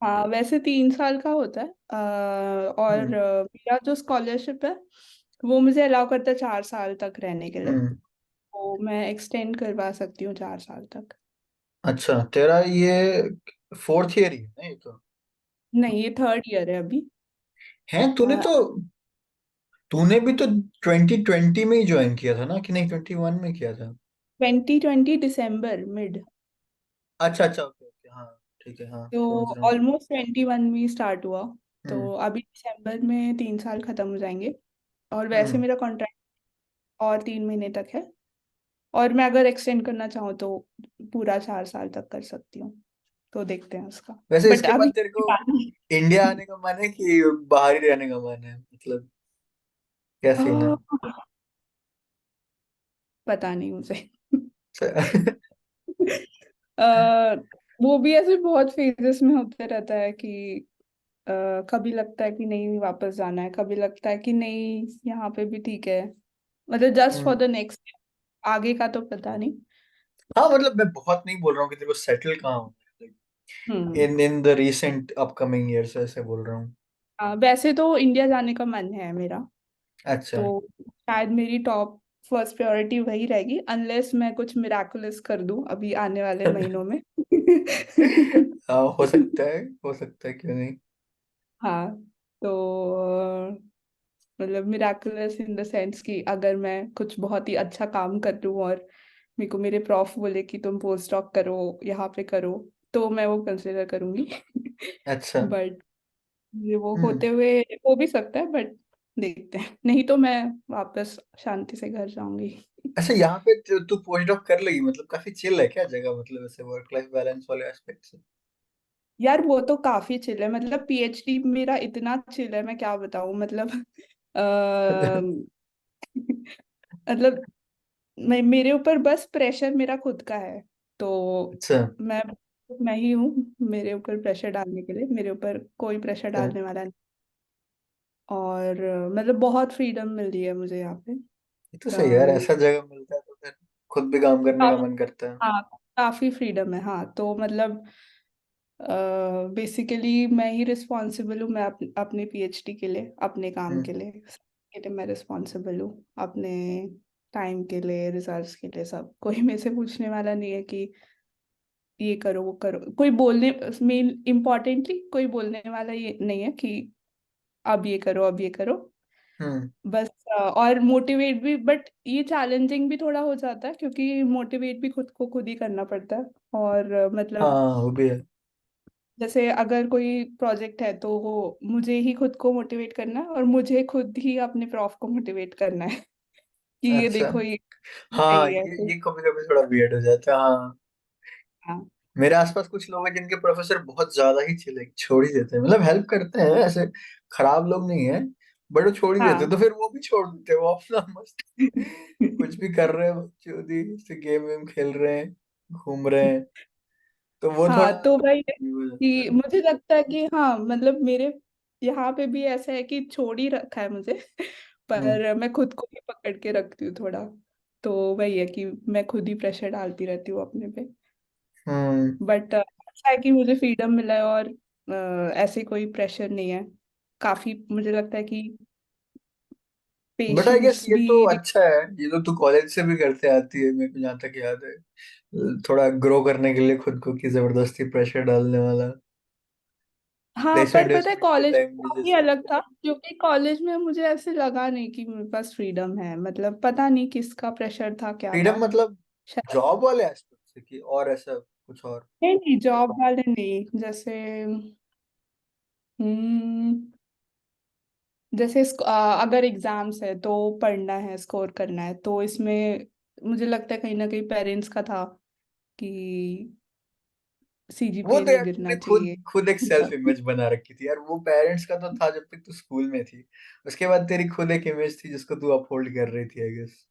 हाँ, वैसे 3 साल का होता है। और हम्म। मेरा जो स्कॉलरशिप है वो मुझे अलाउ करता है 4 साल तक रहने के लिए। हम्म। तो मैं एक्सटेंड करवा सकती हूँ 4 साल तक। अच्छा, तेरा ये फोर्थ ईयर ही है ना ये तो? नहीं, ये थर्ड ईयर है अभी। है, तूने भी तो 2020 में ही ज्वाइन किया था ना, कि नहीं 21 में किया था? 2020 दिसंबर मिड। अच्छा अच्छा, ओके ओके, हाँ। ठीक है, हाँ तो समझ रहा हूँ। ऑलमोस्ट 21 में स्टार्ट हुआ। तो हम्म। अभी दिसंबर में 3 साल खत्म हो जाएंगे। और वैसे हम्म। मेरा कॉन्ट्रैक्ट और 3 महीने तक है। और मैं अगर एक्सटेंड करना चाहूँ तो पूरा 4 साल तक कर सकती हूँ। तो देखते हैं उसका। वैसे बट इसके बाद अभी तेरे को बात नहीं। इंडिया आने का मन है कि बाहर ही रहने का मन है, मतलब क्या सीन है? पता नहीं मुझे। अ, वो भी ऐसे बहुत फेजेस में होते रहता है कि कभी लगता है कि नहीं वापस जाना है, कभी लगता है कि नहीं यहाँ पे भी ठीक है। मतलब just for hmm. The next, आगे का तो पता नहीं। हाँ मतलब मैं बहुत नहीं बोल रहा हूँ कि तेरे को सेटल कहाँ होना है, hmm. In the recent upcoming years ऐसे बोल रहा हूँ। वैसे तो इंडिया जाने का मन है मेरा। अच्छा। तो शायद मेरी टॉप फर्स्ट प्रायोरिटी वही रहेगी, अनलेस मैं कुछ मिराकुलस कर दूं अभी आने वाले महीनों में। हाँ, हो सकता है, क्यों नहीं। हाँ। तो मतलब मिराकुलस इन द सेंस कि अगर मैं कुछ बहुत ही अच्छा काम कर लूँ और मेरे को मेरे प्रॉफ बोले कि तुम पोस्ट डॉक करो यहाँ पे करो, तो मैं वो कंसिडर करूंगी। अच्छा। बट ये वो हम्म। होते हुए हो भी सकता है, बट देखते हैं, नहीं तो मैं वापस शांति से घर जाऊंगी। अच्छा, यहाँ पे तू पोस्ट डॉक कर लेगी, मतलब काफी चिल है क्या जगह, मतलब ऐसे वर्क लाइफ बैलेंस वाले एस्पेक्ट से? यार वो तो काफी चिल है, मतलब पीएचडी मेरा इतना चिल है, मैं क्या बताऊं। मतलब मतलब मेरे ऊपर बस प्रेशर मेरा खुद का है। तो अच्छा। मैं मैं ही हूँ मेरे ऊपर प्रेशर डालने के लिए, मेरे ऊपर कोई प्रेशर अच्छा, डालने वाला नहीं। और मतलब बहुत फ्रीडम मिल रही है मुझे यहाँ पे। ये तो सही है यार, अम, ऐसा जगह मिलता है तो फिर खुद भी काम करने का काफी, मन करता है। हाँ काफी फ्रीडम है। हाँ तो मतलब बेसिकली मैं ही रिस्पॉन्सिबल हूँ। मैं अपने पीएचडी के लिए, अपने काम हम्म। के लिए, सबके लिए मैं रिस्पॉन्सिबल हूँ। अपने टाइम के लिए, रिजल्ट्स के लिए, सब। कोई मेरे से पूछने वाला नहीं है कि ये करो वो करो। कोई बोलने, मेन इम्पोर्टेंटली कोई बोलने वाला ये नहीं है कि अब ये करो अब ये करो। हम्म। बस और मोटिवेट भी, बट ये चैलेंजिंग भी थोड़ा हो जाता है क्योंकि मोटिवेट भी खुद को खुद ही करना पड़ता है। और मतलब हाँ वो भी है। जैसे अगर कोई प्रोजेक्ट है तो वो मुझे ही खुद को मोटिवेट करना है, और मुझे खुद ही अपने प्रॉफ को मोटिवेट करना है कि ये अच्छा। देखो ये हाँ, सही है तो। ये कभी कभी थोड़ा वियर्ड हो जाता है, हाँ। हाँ मेरे आसपास कुछ लोग हैं जिनके प्रोफेसर बहुत ज्यादा ही चिल छोड़ ही देते हैं, मतलब हेल्प करते हैं, ऐसे खराब लोग नहीं है, बट वो छोड़ ही देते हैं, हाँ तो फिर वो भी छोड़ देते हैं, वो अपना मस्त कुछ भी कर रहे हैं, बकचोदी से गेम वेम खेल रहे हैं, घूम रहे हैं, तो वो हाँ थोड़ा तो भाई है ये हो जाता कि है। मुझे लगता है कि हाँ मतलब मेरे यहाँ पे भी ऐसा है कि छोड़ ही रखा है मुझे हम्म। पर मैं खुद को ही पकड़ के रखती हूँ थोड़ा। तो वही है कि मैं खुद ही प्रेशर डालती रहती हूँ अपने पे। हम्म। बट अच्छा है कि मुझे फ्रीडम मिला है, और ऐसे कोई प्रेशर नहीं है। काफी मुझे लगता है कि बट आई गेस पेशेंस ये भी। तो अच्छा है, ये तो तू कॉलेज से भी करते आती है, मेरे को जहाँ तक याद है, थोड़ा ग्रो करने के लिए खुद को, की जबरदस्ती प्रेशर डालने वाला, हाँ पर प्लेसमेंट पता है वेसमेंट के कॉलेज टाइम भी ही जैसे। अलग था, क्योंकि कॉलेज में मुझे ऐसे लगा नहीं कि मेरे पास फ्रीडम है। मतलब पता नहीं किसका प्रेशर था क्या फ्रीडम था। मतलब शायद, जॉब वाले एस्पेक्ट से, कि और ऐसा कुछ और? नहीं नहीं जॉब वाले नहीं। जैसे हम्म जैसे अगर एग्जाम्स है तो पढ़ना है, स्कोर करना है, तो इसमें मुझे लगता है कहीं ना कहीं पेरेंट्स का था कि वो सीजीपीए तो नहीं यार तूने गिरना खुद चाहिए। खुद एक सेल्फ इमेज बना रखी थी यार, वो पेरेंट्स का तो था जब तक तू स्कूल में थी, उसके बाद तेरी खुद एक इमेज थी जिसको तू अपहोल्ड कर रही थी, आई गेस।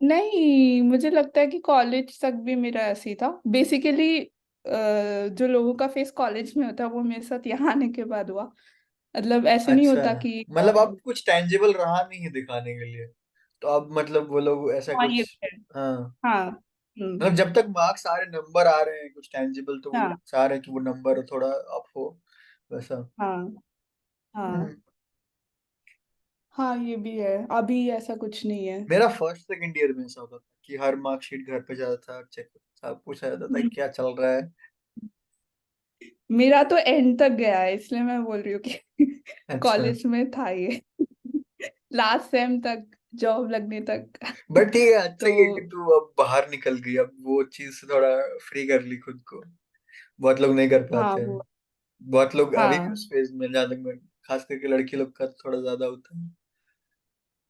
नहीं मुझे लगता है कि कॉलेज तक भी मेरा ऐसे ही था बेसिकली। जो लोगों का फेस कॉलेज में होता है वो मेरे साथ यहाँ आने के बाद हुआ। मतलब ऐसे नहीं अच्छा, होता कि मतलब अब कुछ टेंजिबल रहा नहीं है दिखाने के लिए, तो अब मतलब वो लोग ऐसा हाँ ये कुछ। है। हाँ, हाँ मतलब जब तक मार्क्स आ रहे, नंबर आ रहे हैं कुछ टेंजिबल, तो वो हाँ चाह रहे हैं कि वो नंबर थोड़ा अप हो, वैसा। हाँ हाँ हम्म। हाँ ये भी है। अभी ऐसा कुछ नहीं है। मेरा फर्स्ट सेकंड ईयर में ऐसा होता था कि हर मार्कशीट घर पे जाता था, चेक सब पूछा जाता था क्या चल रहा है। मेरा तो एंड तक गया है, इसलिए मैं बोल रही हूँ कि अच्छा। कॉलेज में था ये लास्ट सेम तक, जॉब लगने तक बट ठीक है, अच्छा तो ये कि तू अब बाहर निकल गई, अब वो चीज से थोड़ा फ्री कर ली खुद को, बहुत लोग नहीं कर हाँ पाते हैं, वो बहुत लोग अभी भी हाँ उस फेज में, जहाँ तक मैं, खास करके लड़की लोग का थोड़ा ज्यादा होता है।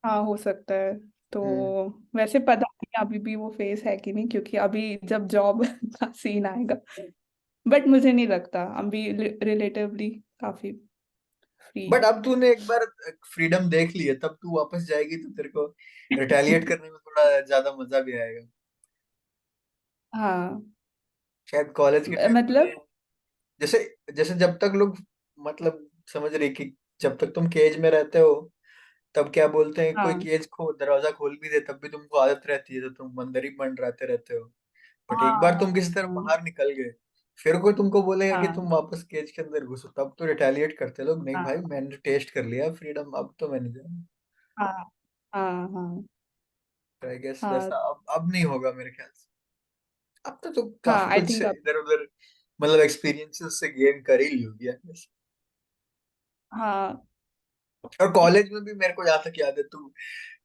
हाँ हो सकता है। तो हम्म। वैसे पता नहीं अभी भी वो फेस है कि नहीं, क्योंकि अभी जब जॉब का सीन आएगा। बट मुझे नहीं लगता, अभी रिलेटिवली काफी फ्री बट हूँ। अब तूने एक बार फ्रीडम देख ली है, तब तू वापस जाएगी तो तेरे को रिटेलिएट करने में थोड़ा ज्यादा मजा भी आएगा, हाँ शायद कॉलेज के टाइम मतलब में। जैसे जैसे जब तक लोग, मतलब समझ रही कि जब तक तुम केज में रहते हो, तब क्या बोलते हैं, कोई हाँ केज को दरवाजा खोल भी दे तब भी तुमको आदत रहती है, तो तुम अंदर ही बंद रहते रहते हो। बट एक बार तुम हाँ किसी तरह बाहर निकल गए, फिर कोई तुमको बोलेगा कि हाँ तुम वापस केज के अंदर घुसो, तब तो रिटेलिएट करते लोग, नहीं भाई हाँ मैंने टेस्ट कर लिया फ्रीडम, अब तो मैंने जाना। हाँ हाँ हाँ आई गेस हाँ वैसा अब नहीं होगा मेरे ख्याल से, अब तो तू हाँ काफी आई कुछ थिंक अब इधर उधर, मतलब एक्सपीरियंसेस से गेन कर ही ली होगी I guess। हाँ और कॉलेज में भी मेरे को जहाँ तक याद है, तू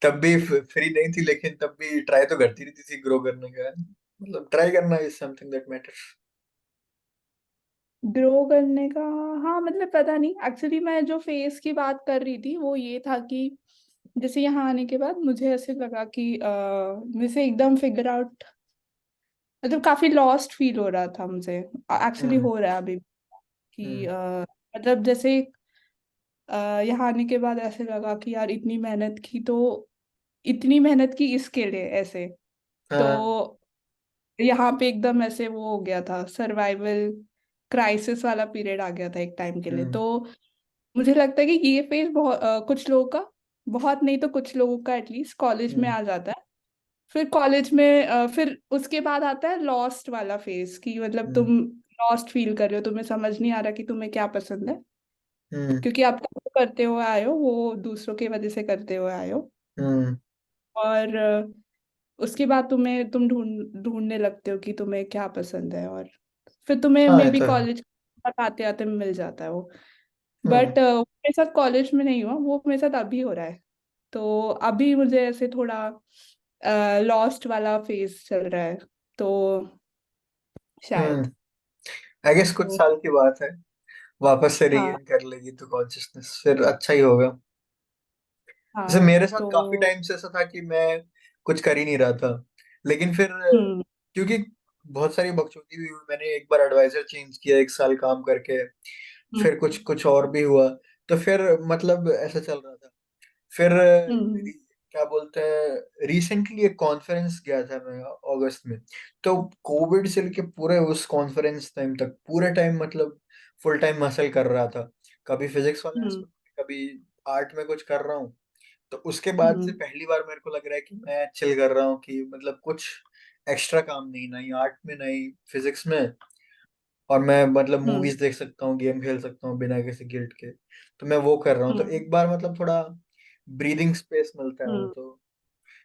तब भी फ्री नहीं थी, लेकिन तब भी ट्राई तो करती रहती थी ग्रो करने का, मतलब ट्राई करना is something that matters. Grow करने का। हाँ मतलब पता नहीं, एक्चुअली मैं जो फेस की बात कर रही थी वो ये था कि जैसे यहाँ आने के बाद मुझे ऐसे लगा कि मुझे एकदम फिगर आउट, मतलब काफी लॉस्ट फील हो रहा था मुझे। एक्चुअली हम्म। हो रहा है अभी कि हम्म। मतलब जैसे यहाँ आने के बाद ऐसे लगा कि यार इतनी मेहनत की इसके लिए ऐसे। तो हाँ। यहाँ पे एकदम ऐसे वो हो गया था, सर्वाइवल क्राइसिस वाला पीरियड आ गया था एक टाइम के लिए। हम्म। तो मुझे लगता है कि ये फेज बहुत कुछ लोगों का, बहुत नहीं तो कुछ लोगों का एटलीस्ट कॉलेज में हम्म। आ जाता है। फिर कॉलेज में फिर उसके बाद आता है लॉस्ट वाला फेज, कि मतलब हम्म। तुम लॉस्ट फील कर रहे हो, तुम्हें समझ नहीं आ रहा कि तुम्हें क्या पसंद है, हम्म। क्योंकि आप जो करते हुए आए हो वो दूसरों की वजह से करते हुए आए हो। हम्म। और उसके बाद तुम ढूंढने लगते हो कि तुम्हें क्या पसंद है, और फिर तुम्हें हाँ मे ये बी तो है। कॉलेज आते आते मिल जाता है वो। हम्म। बट मेरे साथ कॉलेज में नहीं हुआ, वो मेरे साथ अभी हो रहा है। तो अभी मुझे ऐसे थोड़ा लॉस्ट वाला फेज चल रहा है, तो शायद। हम्म। आई गेस कुछ तो साल की बात है, वापस से हाँ। रीगेन कर लेगी तो कॉन्शियसनेस, फिर अच्छा ही होगा। जैसे हाँ मेरे साथ तो काफी टाइम से ऐसा था कि मैं कुछ कर ही नहीं रहा था, लेकिन फिर हम्म क्योंकि बहुत सारी बकचोदी भी हुई, मैंने एक बार एडवाइजर चेंज किया एक साल काम करके, हम्म फिर कुछ कुछ और भी हुआ, तो फिर मतलब ऐसा चल रहा था। फिर हम्म क्या बोलते हैं, रिसेंटली एक कॉन्फ्रेंस गया था मैं अगस्त में। तो कोविड से लेके पूरे उस कॉन्फ्रेंस टाइम तक पूरे टाइम मतलब फुल टाइम मसल कर रहा था, कभी फिजिक्स वाले हम्म एस्पेक्ट में, कभी आर्ट में कुछ कर रहा हूँ। तो उसके बाद से हम्म पहली बार मेरे को लग रहा है कि मैं चिल कर रहा हूँ, कि मतलब कुछ एक्स्ट्रा काम नहीं, नहीं आर्ट में नहीं फिजिक्स में, और मैं मतलब हम्म मूवीज देख सकता हूँ, गेम खेल सकता हूँ बिना किसी गिल्ट के। तो मैं वो कर रहा हूँ, तो हम्म एक बार मतलब थोड़ा ब्रीदिंग स्पेस मिलता है, हम्म तो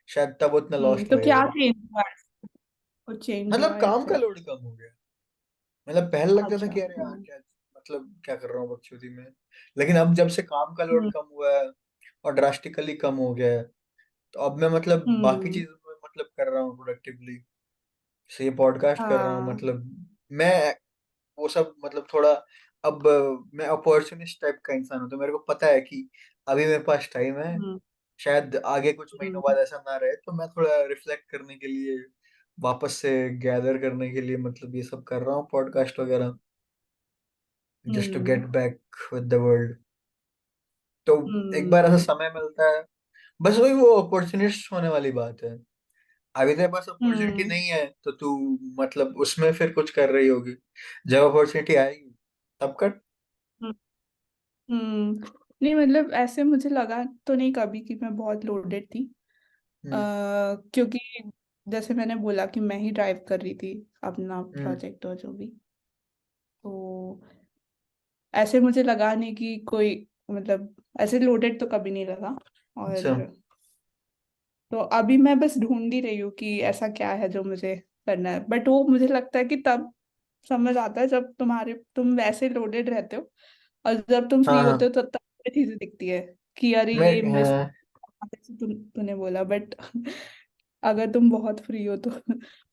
शायद तब उतना लॉस्ट तो क्या लगेगा। चेंज हुआ है? कुछ चेंज हुआ मतलब है काम का ऐसे? लोड कम हो गया। मतलब पहले लगता था अच्छा। कि अरे यार क्या, मतलब क्या कर रहा हूँ बकचोदी में, लेकिन अब जब से काम का लोड हम्म कम हुआ है और ड्रास्टिकली कम हो गया है, तो अब मैं मतलब बाकी हम्म चीजों में मतलब कर रहा हूँ प्रोडक्टिवली। से ये पॉडकास्ट कर रहा हूँ, हाँ। मतलब मैं वो सब मतलब थोड़ा, अब मैं अपॉर्चुनिस्ट टाइप का इंसान हूँ, तो मेरे को पता है कि अभी मेरे पास टाइम है, हम्म शायद आगे कुछ महीनों हम्म बाद ऐसा ना रहे, तो मैं थोड़ा रिफ्लेक्ट करने के लिए, वापस से गैदर करने के लिए मतलब ये सब कर रहा हूँ पॉडकास्ट वगैरह, just to hmm get back with the world. तो एक हम्म बार ऐसा समय मिलता है, बस वही वो अपॉर्चुनिस्ट होने वाली बात है। अभी तेरे पास अपॉर्चुनिटी हम्म नहीं है तो तू मतलब उसमें फिर कुछ कर रही होगी, जब अपॉर्चुनिटी आएगी तब कर। हम्म नहीं मतलब ऐसे मुझे लगा तो नहीं कभी कि मैं बहुत लोडेड थी। हम्म। क्योंकि जैसे मैंने बोला कि मैं ही ड्राइव कर रही थी अपना हम्म। प्रोजेक्ट और जो भी। तो ऐसे मुझे लगा नहीं कि कोई, मतलब ऐसे लोडेड तो कभी नहीं लगा। अच्छा। और तो अभी मैं बस ढूंढ ही रही हूँ कि ऐसा क्या है जो मुझे करना है। बट वो मुझे लगता है कि तब समझ आता है जब तुम वैसे लोडेड रहते हो, और जब तुम हाँ फ्री होते हाँ। हो तब ये चीजें दिखती है कि अरे मैं ये मिस, जैसे तूने बोला। बट अगर तुम बहुत फ्री हो तो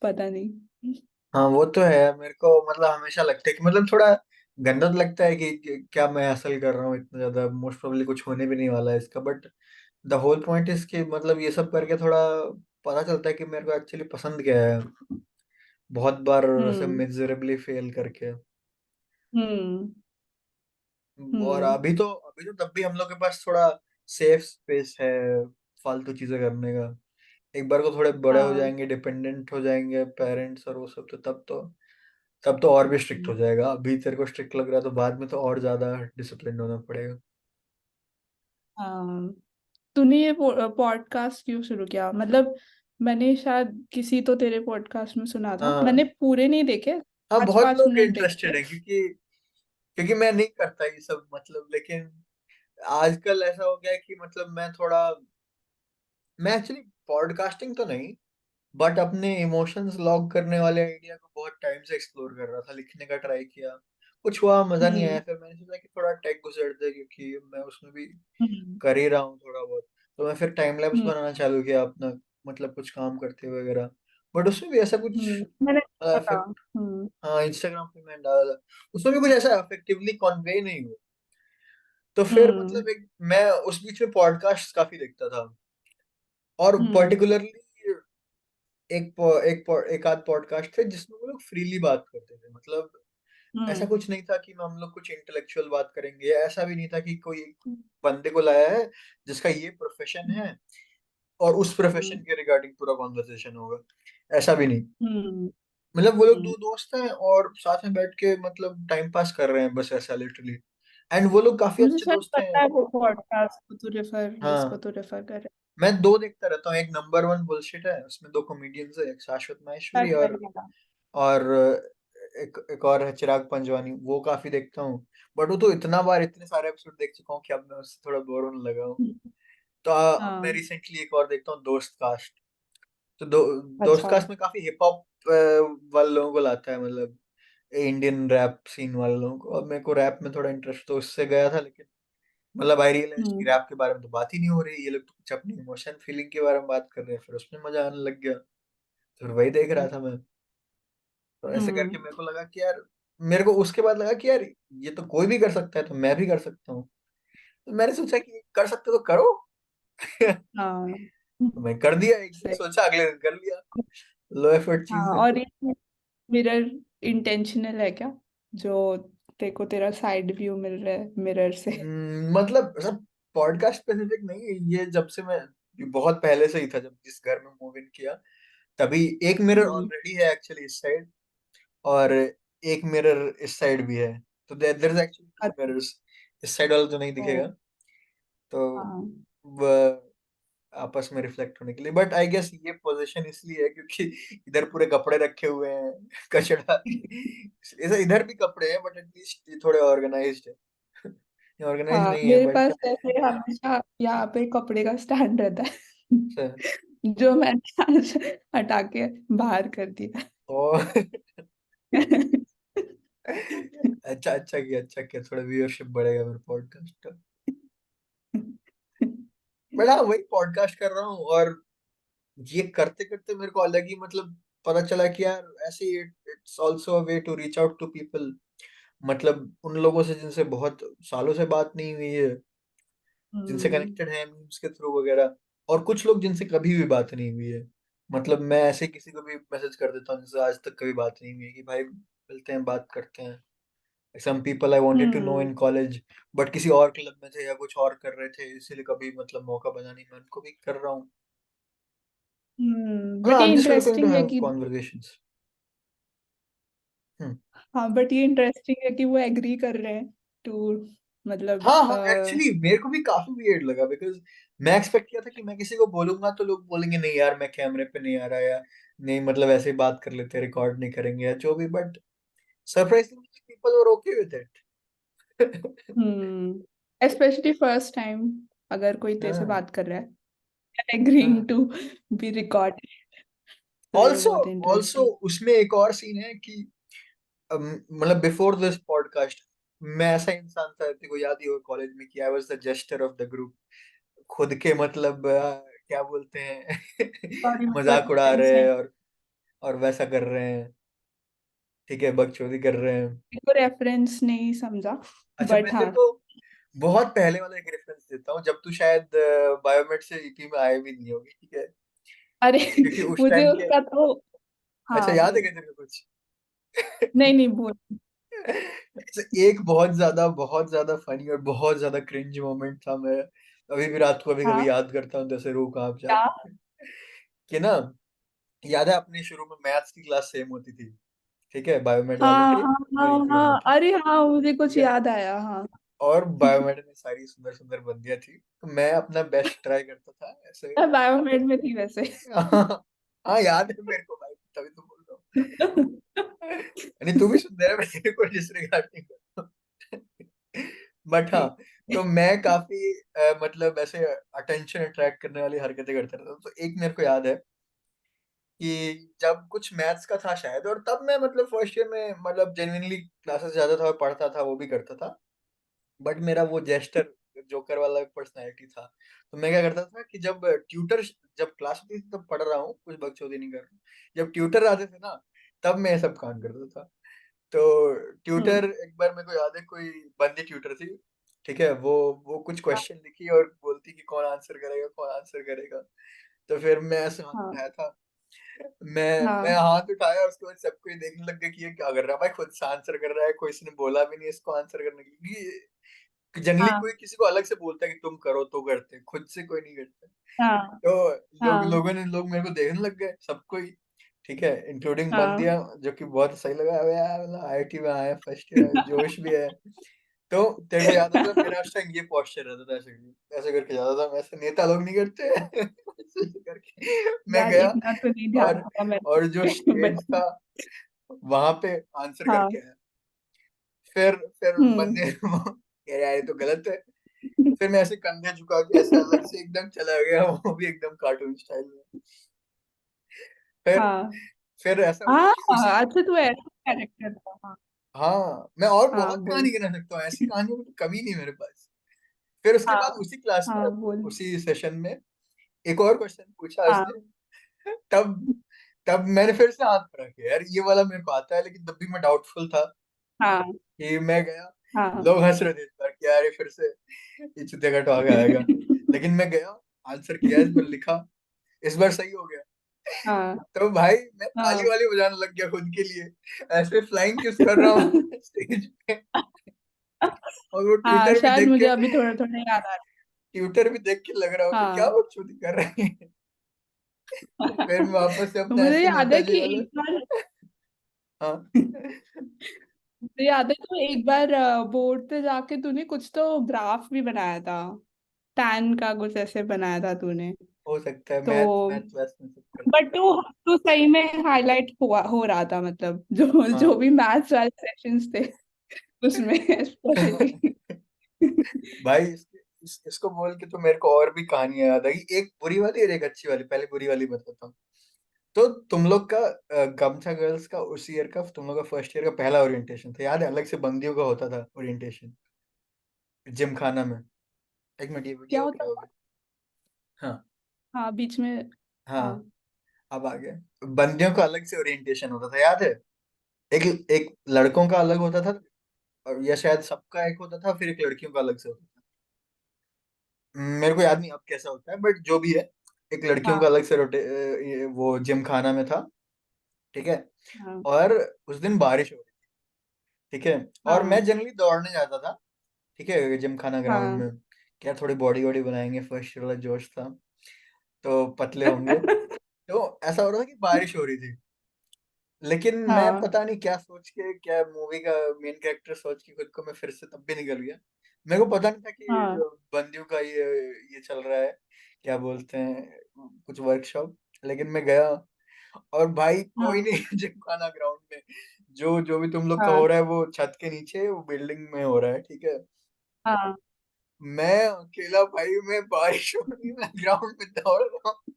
पता नहीं। हाँ वो तो है, मेरे को मतलब हमेशा लगता है कि मतलब थोड़ा गंदा तो लगता है कि क्या मैं हासिल कर रहा हूँ इतना ज्यादा, मोस्ट प्रोबेबली कुछ होने भी नहीं वाला है इसका, but the whole point is कि मतलब ये सब करके थोड़ा पता चलता है कि मेरे को एक्चुअली पसंद क्या है, बहुत बार ऐसे हम्म मिजरेबली फेल करके। हम्म और हम्म अभी तो तब भी हम लोग के पास थोड़ा सेफ स्पेस है फालतू चीजें करने का। एक बार को थोड़े बड़े हो हाँ। जाएंगे, डिपेंडेंट हो जाएंगे पेरेंट्स और वो सब, तो तब तो और भी स्ट्रिक्ट हो जाएगा। अभी तेरे को स्ट्रिक्ट लग रहा है तो बाद में तो और ज्यादा डिसिप्लिन होना पड़ेगा। हाँ तूने ये पॉडकास्ट क्यों शुरू किया? मतलब मैंने शायद किसी तो तेरे पॉडकास्ट में सुना था, मैंने हाँ। पूरे नहीं देखे, हाँ पाँच बहुत पाँच लोग मिनट इंटरेस्टेड देखे। है, क्योंकि क्योंकि मैं नहीं करता ये सब मतलब, लेकिन आजकल ऐसा हो गया है कि मतलब मैं एक्चुअली पॉडकास्टिंग तो नहीं, बट अपने इमोशंस लॉग करने वाले आइडिया को बहुत टाइम से एक्सप्लोर कर रहा था, लिखने का ट्राई किया, कुछ हुआ मजा नहीं आया, हम्म फिर मैंने सोचा कि थोड़ा टेक घुसेड़ दे, क्योंकि मैं उसमें भी हम्म कर ही रहा हूँ थोड़ा बहुत। तो मैं फिर टाइम लैप्स हम्म बनाना चालू किया अपना, मतलब कुछ काम करते हुए वगैरह, बट उसमें भी ऐसा कुछ मैंने देखा था। इफेक्ट। हाँ इंस्टाग्राम पे मैंने डाला था, उसमें भी कुछ ऐसा इफेक्टिवली कॉन्वे नहीं हुआ। तो फिर हम्म मतलब एक मैं उस बीच में पॉडकास्ट काफी देखता था, और हम्म पर्टिकुलरली एक आध पॉडकास्ट थे जिसमें वो लोग फ्रीली बात करते थे, मतलब ऐसा हम्म कुछ नहीं था कि हम लोग कुछ इंटेलेक्चुअल बात करेंगे, या ऐसा भी नहीं था कि कोई एक बंदे को लाया है जिसका ये प्रोफेशन है और उस प्रोफेशन हम्म के रिगार्डिंग पूरा कॉन्वर्सेशन होगा, ऐसा भी नहीं। हम्म मतलब वो लोग हम्म, दो दोस्त हैं और साथ में बैठ के मतलब टाइम पास कर रहे हैं बस, ऐसा लिटरली। एंड वो लोग काफी मुझे अच्छे शायद दोस्त पता हैं। है वो पॉडकास्ट को तू रेफर, जिसको हाँ, तू रेफर कर रहा मैं दो देखता रहता हूँ, एक नंबर वन बुलशिट है, उसमें दो कॉमेडियंस है, एक शाश्वत है। माहेश्वरी कर लिया। और एक एक और है चिराग पंजवानी, वो काफी देखता हूँ। बट वो तो इतना बार इतने सारे एपिसोड देख चुका हूँ कि अब मैं उससे थोड़ा बोर होने लगा हूँ। तो अब मैं हाँ। रिसेंटली एक और देखता हूँ, दोस्त कास्ट। तो दोस्त अच्छा। कास्ट में काफी हिप हॉप वाले लोगों को लाता है, मतलब इंडियन रैप सीन वाले लोगों को। अब मेरे को रैप में थोड़ा इंटरेस्ट तो उससे गया था, लेकिन मतलब आई रियलाइज कि हम्म। रैप के बारे में तो बात ही नहीं हो रही, ये लोग तो कुछ अपनी इमोशन फीलिंग के बारे में बात कर रहे हैं, फिर उसमें मजा आने लग गया। तो फिर वही देख रहा था मैं। तो ऐसे करके हम्म। मेरे को लगा कि यार, मेरे को उसके बाद लगा कि यार ये तो कोई भी कर सकता है, तो मैं भी कर सकता हूँ। तो मैंने सोचा कि कर सकते हो तो करो। हाँ। तो मैं कर दिया, एक दिन सही। सोचा अगले दिन कर लिया। लो एफर्ट चीज हाँ, है। और ये मिरर इंटेंशनल है क्या, जो तेरे को तेरा साइड व्यू मिल रहा है मिरर से? मतलब सब पॉडकास्ट स्पेसिफिक नहीं है ये, जब से मैं बहुत पहले से ही था, जब जिस घर में मूव इन किया तभी एक मिरर हम्म। ऑलरेडी है एक्चुअली इस साइड, और एक मिरर इस साइड भी है। तो देयर इज एक्चुअली टू अच्छा। मिरर्स। इस साइड वाला तो नहीं ओ। दिखेगा। तो हाँ। वह आपस में रिफ्लेक्ट होने के लिए, बट आई गेस ये पोजीशन इसलिए है क्योंकि इधर पूरे कपड़े रखे हुए हैं कचड़ा ऐसा, इधर भी कपड़े हैं बट एटलीस्ट ये थोड़े ऑर्गेनाइज्ड है। ऑर्गेनाइज हाँ, नहीं है मेरे बट पास ऐसे हमेशा यहाँ पे कपड़े का स्टैंड रहता है जो मैंने आज हटा के बाहर कर दिया। और अच्छा अच्छा किया, थोड़ा व्यूअरशिप बढ़ेगा मेरे पॉडकास्ट का। बट हाँ, वही पॉडकास्ट कर रहा हूँ, और ये करते करते मेरे को अलग ही मतलब पता चला कि यार ऐसे it's also a way to reach out to people. मतलब उन लोगों से जिनसे बहुत सालों से बात नहीं हुई है, जिनसे हम्म। कनेक्टेड है मीम्स के थ्रू वगैरह, और कुछ लोग जिनसे कभी भी बात नहीं हुई है। मतलब मैं ऐसे किसी को भी मैसेज कर देता हूँ जिनसे आज तक कभी बात नहीं हुई है कि भाई मिलते हैं, बात करते हैं। Some people I wanted to know hmm. In college, but किसी और क्लब में थे या कुछ और कर रहे थे, इसीलिए कभी मतलब मौका बना नहीं, मैं उनको भी कर रहा हूँ। हम्म, हाँ, बट आई ये am just looking to interesting है हैव कि, कॉन्वर्सेशंस। हम्म। हाँ बट ये इंटरेस्टिंग है कि वो एग्री कर रहे हैं टू, मतलब हाँ हाँ, एक्चुअली मेरे को भी काफी वियर्ड लगा, बिकॉज मैं एक्सपेक्ट किया था कि मैं किसी को बोलूंगा तो लोग बोलेंगे नहीं यार मैं कैमरे पे नहीं आ रहा, या नहीं मतलब ऐसे ही बात कर लेते, रिकॉर्ड नहीं करेंगे या जो भी, but surprisingly people were okay with it. Specially first time अगर कोई तेरे से हाँ बात कर रहा है एग्रीइंग हाँ। टू बी रिकॉर्डेड, तो ये ऑल्सो बहुत ऑल्सो इंटरेस्टिंग। उसमें एक और सीन है कि मतलब बिफोर दिस पॉडकास्ट मैं ऐसा इंसान था, तेरे को याद ही होगा कॉलेज में, कि I was the jester of the group. खुद के मतलब क्या बोलते हैं सॉरी, मेरे मजाक उड़ा रेफरेंस रहे नहीं, हैं, और वैसा कर रहे हैं, ठीक है, बकचोदी कर रहे हैं। मेरे को रेफरेंस नहीं समझा, अच्छा, मैं बट तेरे हाँ। को बहुत पहले वाला एक रेफरेंस देता हूँ, जब तू शायद बायोमेट से ईपी में आए भी नहीं होगी, ठीक है, अरे क्योंकि उस मुझे टाइम के। उसका तो, अच्छा, हाँ याद है बोल। क्या तेरे को कुछ? नहीं नहीं, बोल। अच्छा, एक बहुत ज्यादा फनी और बहुत ज्यादा क्रिंज मोमेंट था, मैं अभी भी रात को कभी कभी हाँ। याद करता हूँ, जैसे रूह कांप क्या? जाती है। कि ना, याद है अपने शुरू में मैथ्स की क्लास सेम होती थी, ठीक है, बायोमेट वाले हाँ थे हाँ और हाँ ईपी वाले हाँ, थे, अरे हाँ, मुझे ठीक कुछ है, याद आया, हाँ। और बायोमेट में सारी सुंदर सुंदर बंदियां थी, तो मैं अपना बेस्ट ट्राई करता था ऐसे। मैं बायोमेड में थी वैसे। हाँ हाँ, याद है मेरे को भाई, तभी तो बोल रहा हूँ। नहीं, तू भी सुंदर है, मैं तेरे को डिसरिगार्ड नहीं करता। बट हाँ, तो मैं काफी मतलब ऐसे अटेंशन अट्रैक्ट करने वाली हरकतें करता रहता था। तो एक मेरे को याद है कि जब कुछ मैथ्स का था शायद, और तब मैं मतलब फर्स्ट ईयर में मतलब जेन्युइनली क्लासेस ज्यादा था और पढ़ता था, वो भी करता था, बट मेरा वो जेस्टर जोकर वाला पर्सनैलिटी था। तो मैं क्या करता था कि जब क्लास होती थी तब पढ़ रहा हूँ, कुछ बकचोदी नहीं कर रहा हूँ, जब ट्यूटर आते थे ना तब मैं ये सब कांड करता था। तो हम्म। ट्यूटर एक बार मेरे को याद है, कोई बंदी ट्यूटर थी, ठीक है, वो कुछ क्वेश्चन लिखी और बोलती कि कौन आंसर करेगा, कौन आंसर करेगा। तो फिर मैं ऐसे हाथ हाँ उठाया था, मैं हाँ हाथ उठाया, उसके बाद सबको ये देखने लग गया कि ये क्या कर रहा है भाई, खुद से आंसर कर रहा है, कोई इसने बोला भी नहीं इसको आंसर करने के लिए। कि जनरली हाँ कोई किसी को अलग से बोलता है कि तुम करो तो करते हैं, खुद से कोई नहीं करता। हाँ तो हाँ लोग मेरे को देखने लग गए, सबको ही। ठीक है, इंक्लूडिंग हाँ। बंदिया, जो कि बहुत सही लगा। अबे यार मतलब आईआईटी में आए फर्स्ट ईयर, जोश भी है। तो तेरे को याद होगा मेरा उस टाइम ये पोस्चर रहता था, ऐसे ऐसे करके जाता था मैं, ऐसे नेता लोग नहीं करते ऐसे करके मैं यार गया। इतना तो नहीं ध्यान और रखा और जो मैंने स्टेज बट था वहां पे आंसर करके हाँ। आया। फिर हम्म। बंदे कह रहा है ये तो गलत है। फिर मैं ऐसे कंधे झुका के ऐसे अलग से एकदम चला गया, वो भी एकदम कार्टून स्टाइल में। फिर हाँ फिर ऐसा हुआ हाँ कि उसी, हाँ, अच्छा तू ऐसा कैरेक्टर था। हाँ हाँ मैं और हाँ बहुत कहानी बोल। गिना सकता हूँ, ऐसी कहानियों की तो कमी नहीं मेरे पास। फिर उसके हाँ बाद उसी क्लास में, हाँ बोल। उसी सेशन में एक और क्वेश्चन पूछा हाँ उसने। तब तब मैंने फिर से हाथ खड़ा किया, यार ये वाला मेरे को आता है, लेकिन तब भी मैं डाउटफुल था हाँ कि मैं गया। हाँ। लोग हंस रहे थे इस बार कि यार ये फिर से ये चुतिया कटवा के आएगा। लेकिन मैं गया, आंसर किया, इस बार लिखा, इस बार सही हो गया। हाँ तो भाई मैं ताली हाँ। वाली बजाने लग गया खुद के लिए, ऐसे फ्लाइंग किस कर रहा हूँ स्टेज पे। और वो हाँ ट्विटर भी शायद देख मुझे के, अभी थोड़ा थोड़ा याद आ ट्विटर भी देख के लग रहा हो कि क्या रहा। बकचोदी कर रहे हैं। फिर मैं वापस से तो अपना मुझे ऐसे याद है नेताजी कि वाला। एक बार हाँ मुझे याद है तो एक बार बोर्ड पे जाके तूने कुछ तो ग्राफ भी बनाया था, टैन का कुछ ऐसे बनाया था तूने। हो सकता है, तो मैथ मैथ क्लास में सब करते बट थे। तू सही में हाईलाइट हुआ हो रहा था, मतलब जो जो हाँ भी मैथ्स वाले सेशंस थे उसमें स्पेशली। भाई इसको बोल के तो मेरे को और भी कहानियां याद आई, एक बुरी वाली और एक अच्छी वाली। पहले बुरी वाली बताता हूँ। तो तुम लोग का गमछा गर्ल्स का उस ईयर का, तुम लोग का फर्स्ट ईयर का पहला ओरिएंटेशन था, याद है? अलग से बंदियों का होता था ओरिएंटेशन, जिम खाना में। एक मिनट, ये क्या वीडियो होता क्या हो था? गया? हाँ हाँ बीच में। हाँ हाँ, अब आ गया। बंदियों का अलग से ओरिएंटेशन होता था, याद है? एक एक लड़कों का अलग होता था, और या शायद सबका एक होता था, फिर एक लड़कियों का अलग से होता था। मेरे को याद नहीं अब कैसा होता है, बट जो भी है, एक लड़कियों का हाँ अलग से वो जिम खाना में था। ठीक है। हाँ और उस दिन बारिश हो रही, ठीक है। और हाँ मैं जनरली दौड़ने जाता था, ठीक है, जिम खाना ग्राउंड हाँ। में। क्या थोड़ी बॉडी वॉडी बनाएंगे, फर्स्ट वाला जोश था, तो पतले होंगे। तो ऐसा हो रहा था कि बारिश हो रही थी, लेकिन मैं हाँ पता नहीं क्या सोच के, क्या मूवी का मेन कैरेक्टर सोच के खुद को मैं फिर से तब भी निकल गया। मेरे को पता नहीं था हाँ कि बंदियों का ये चल रहा है, क्या बोलते हैं, कुछ वर्कशॉप। लेकिन मैं गया, और भाई कोई हाँ नहीं जिम खाना ग्राउंड में। जो जो भी तुम लोग का हो हाँ रहा है वो छत के नीचे, वो बिल्डिंग में हो रहा है, ठीक है। हाँ मैं अकेला भाई, मैं बारिश हो रही, मैं ग्राउंड में दौड़ रहा हूँ।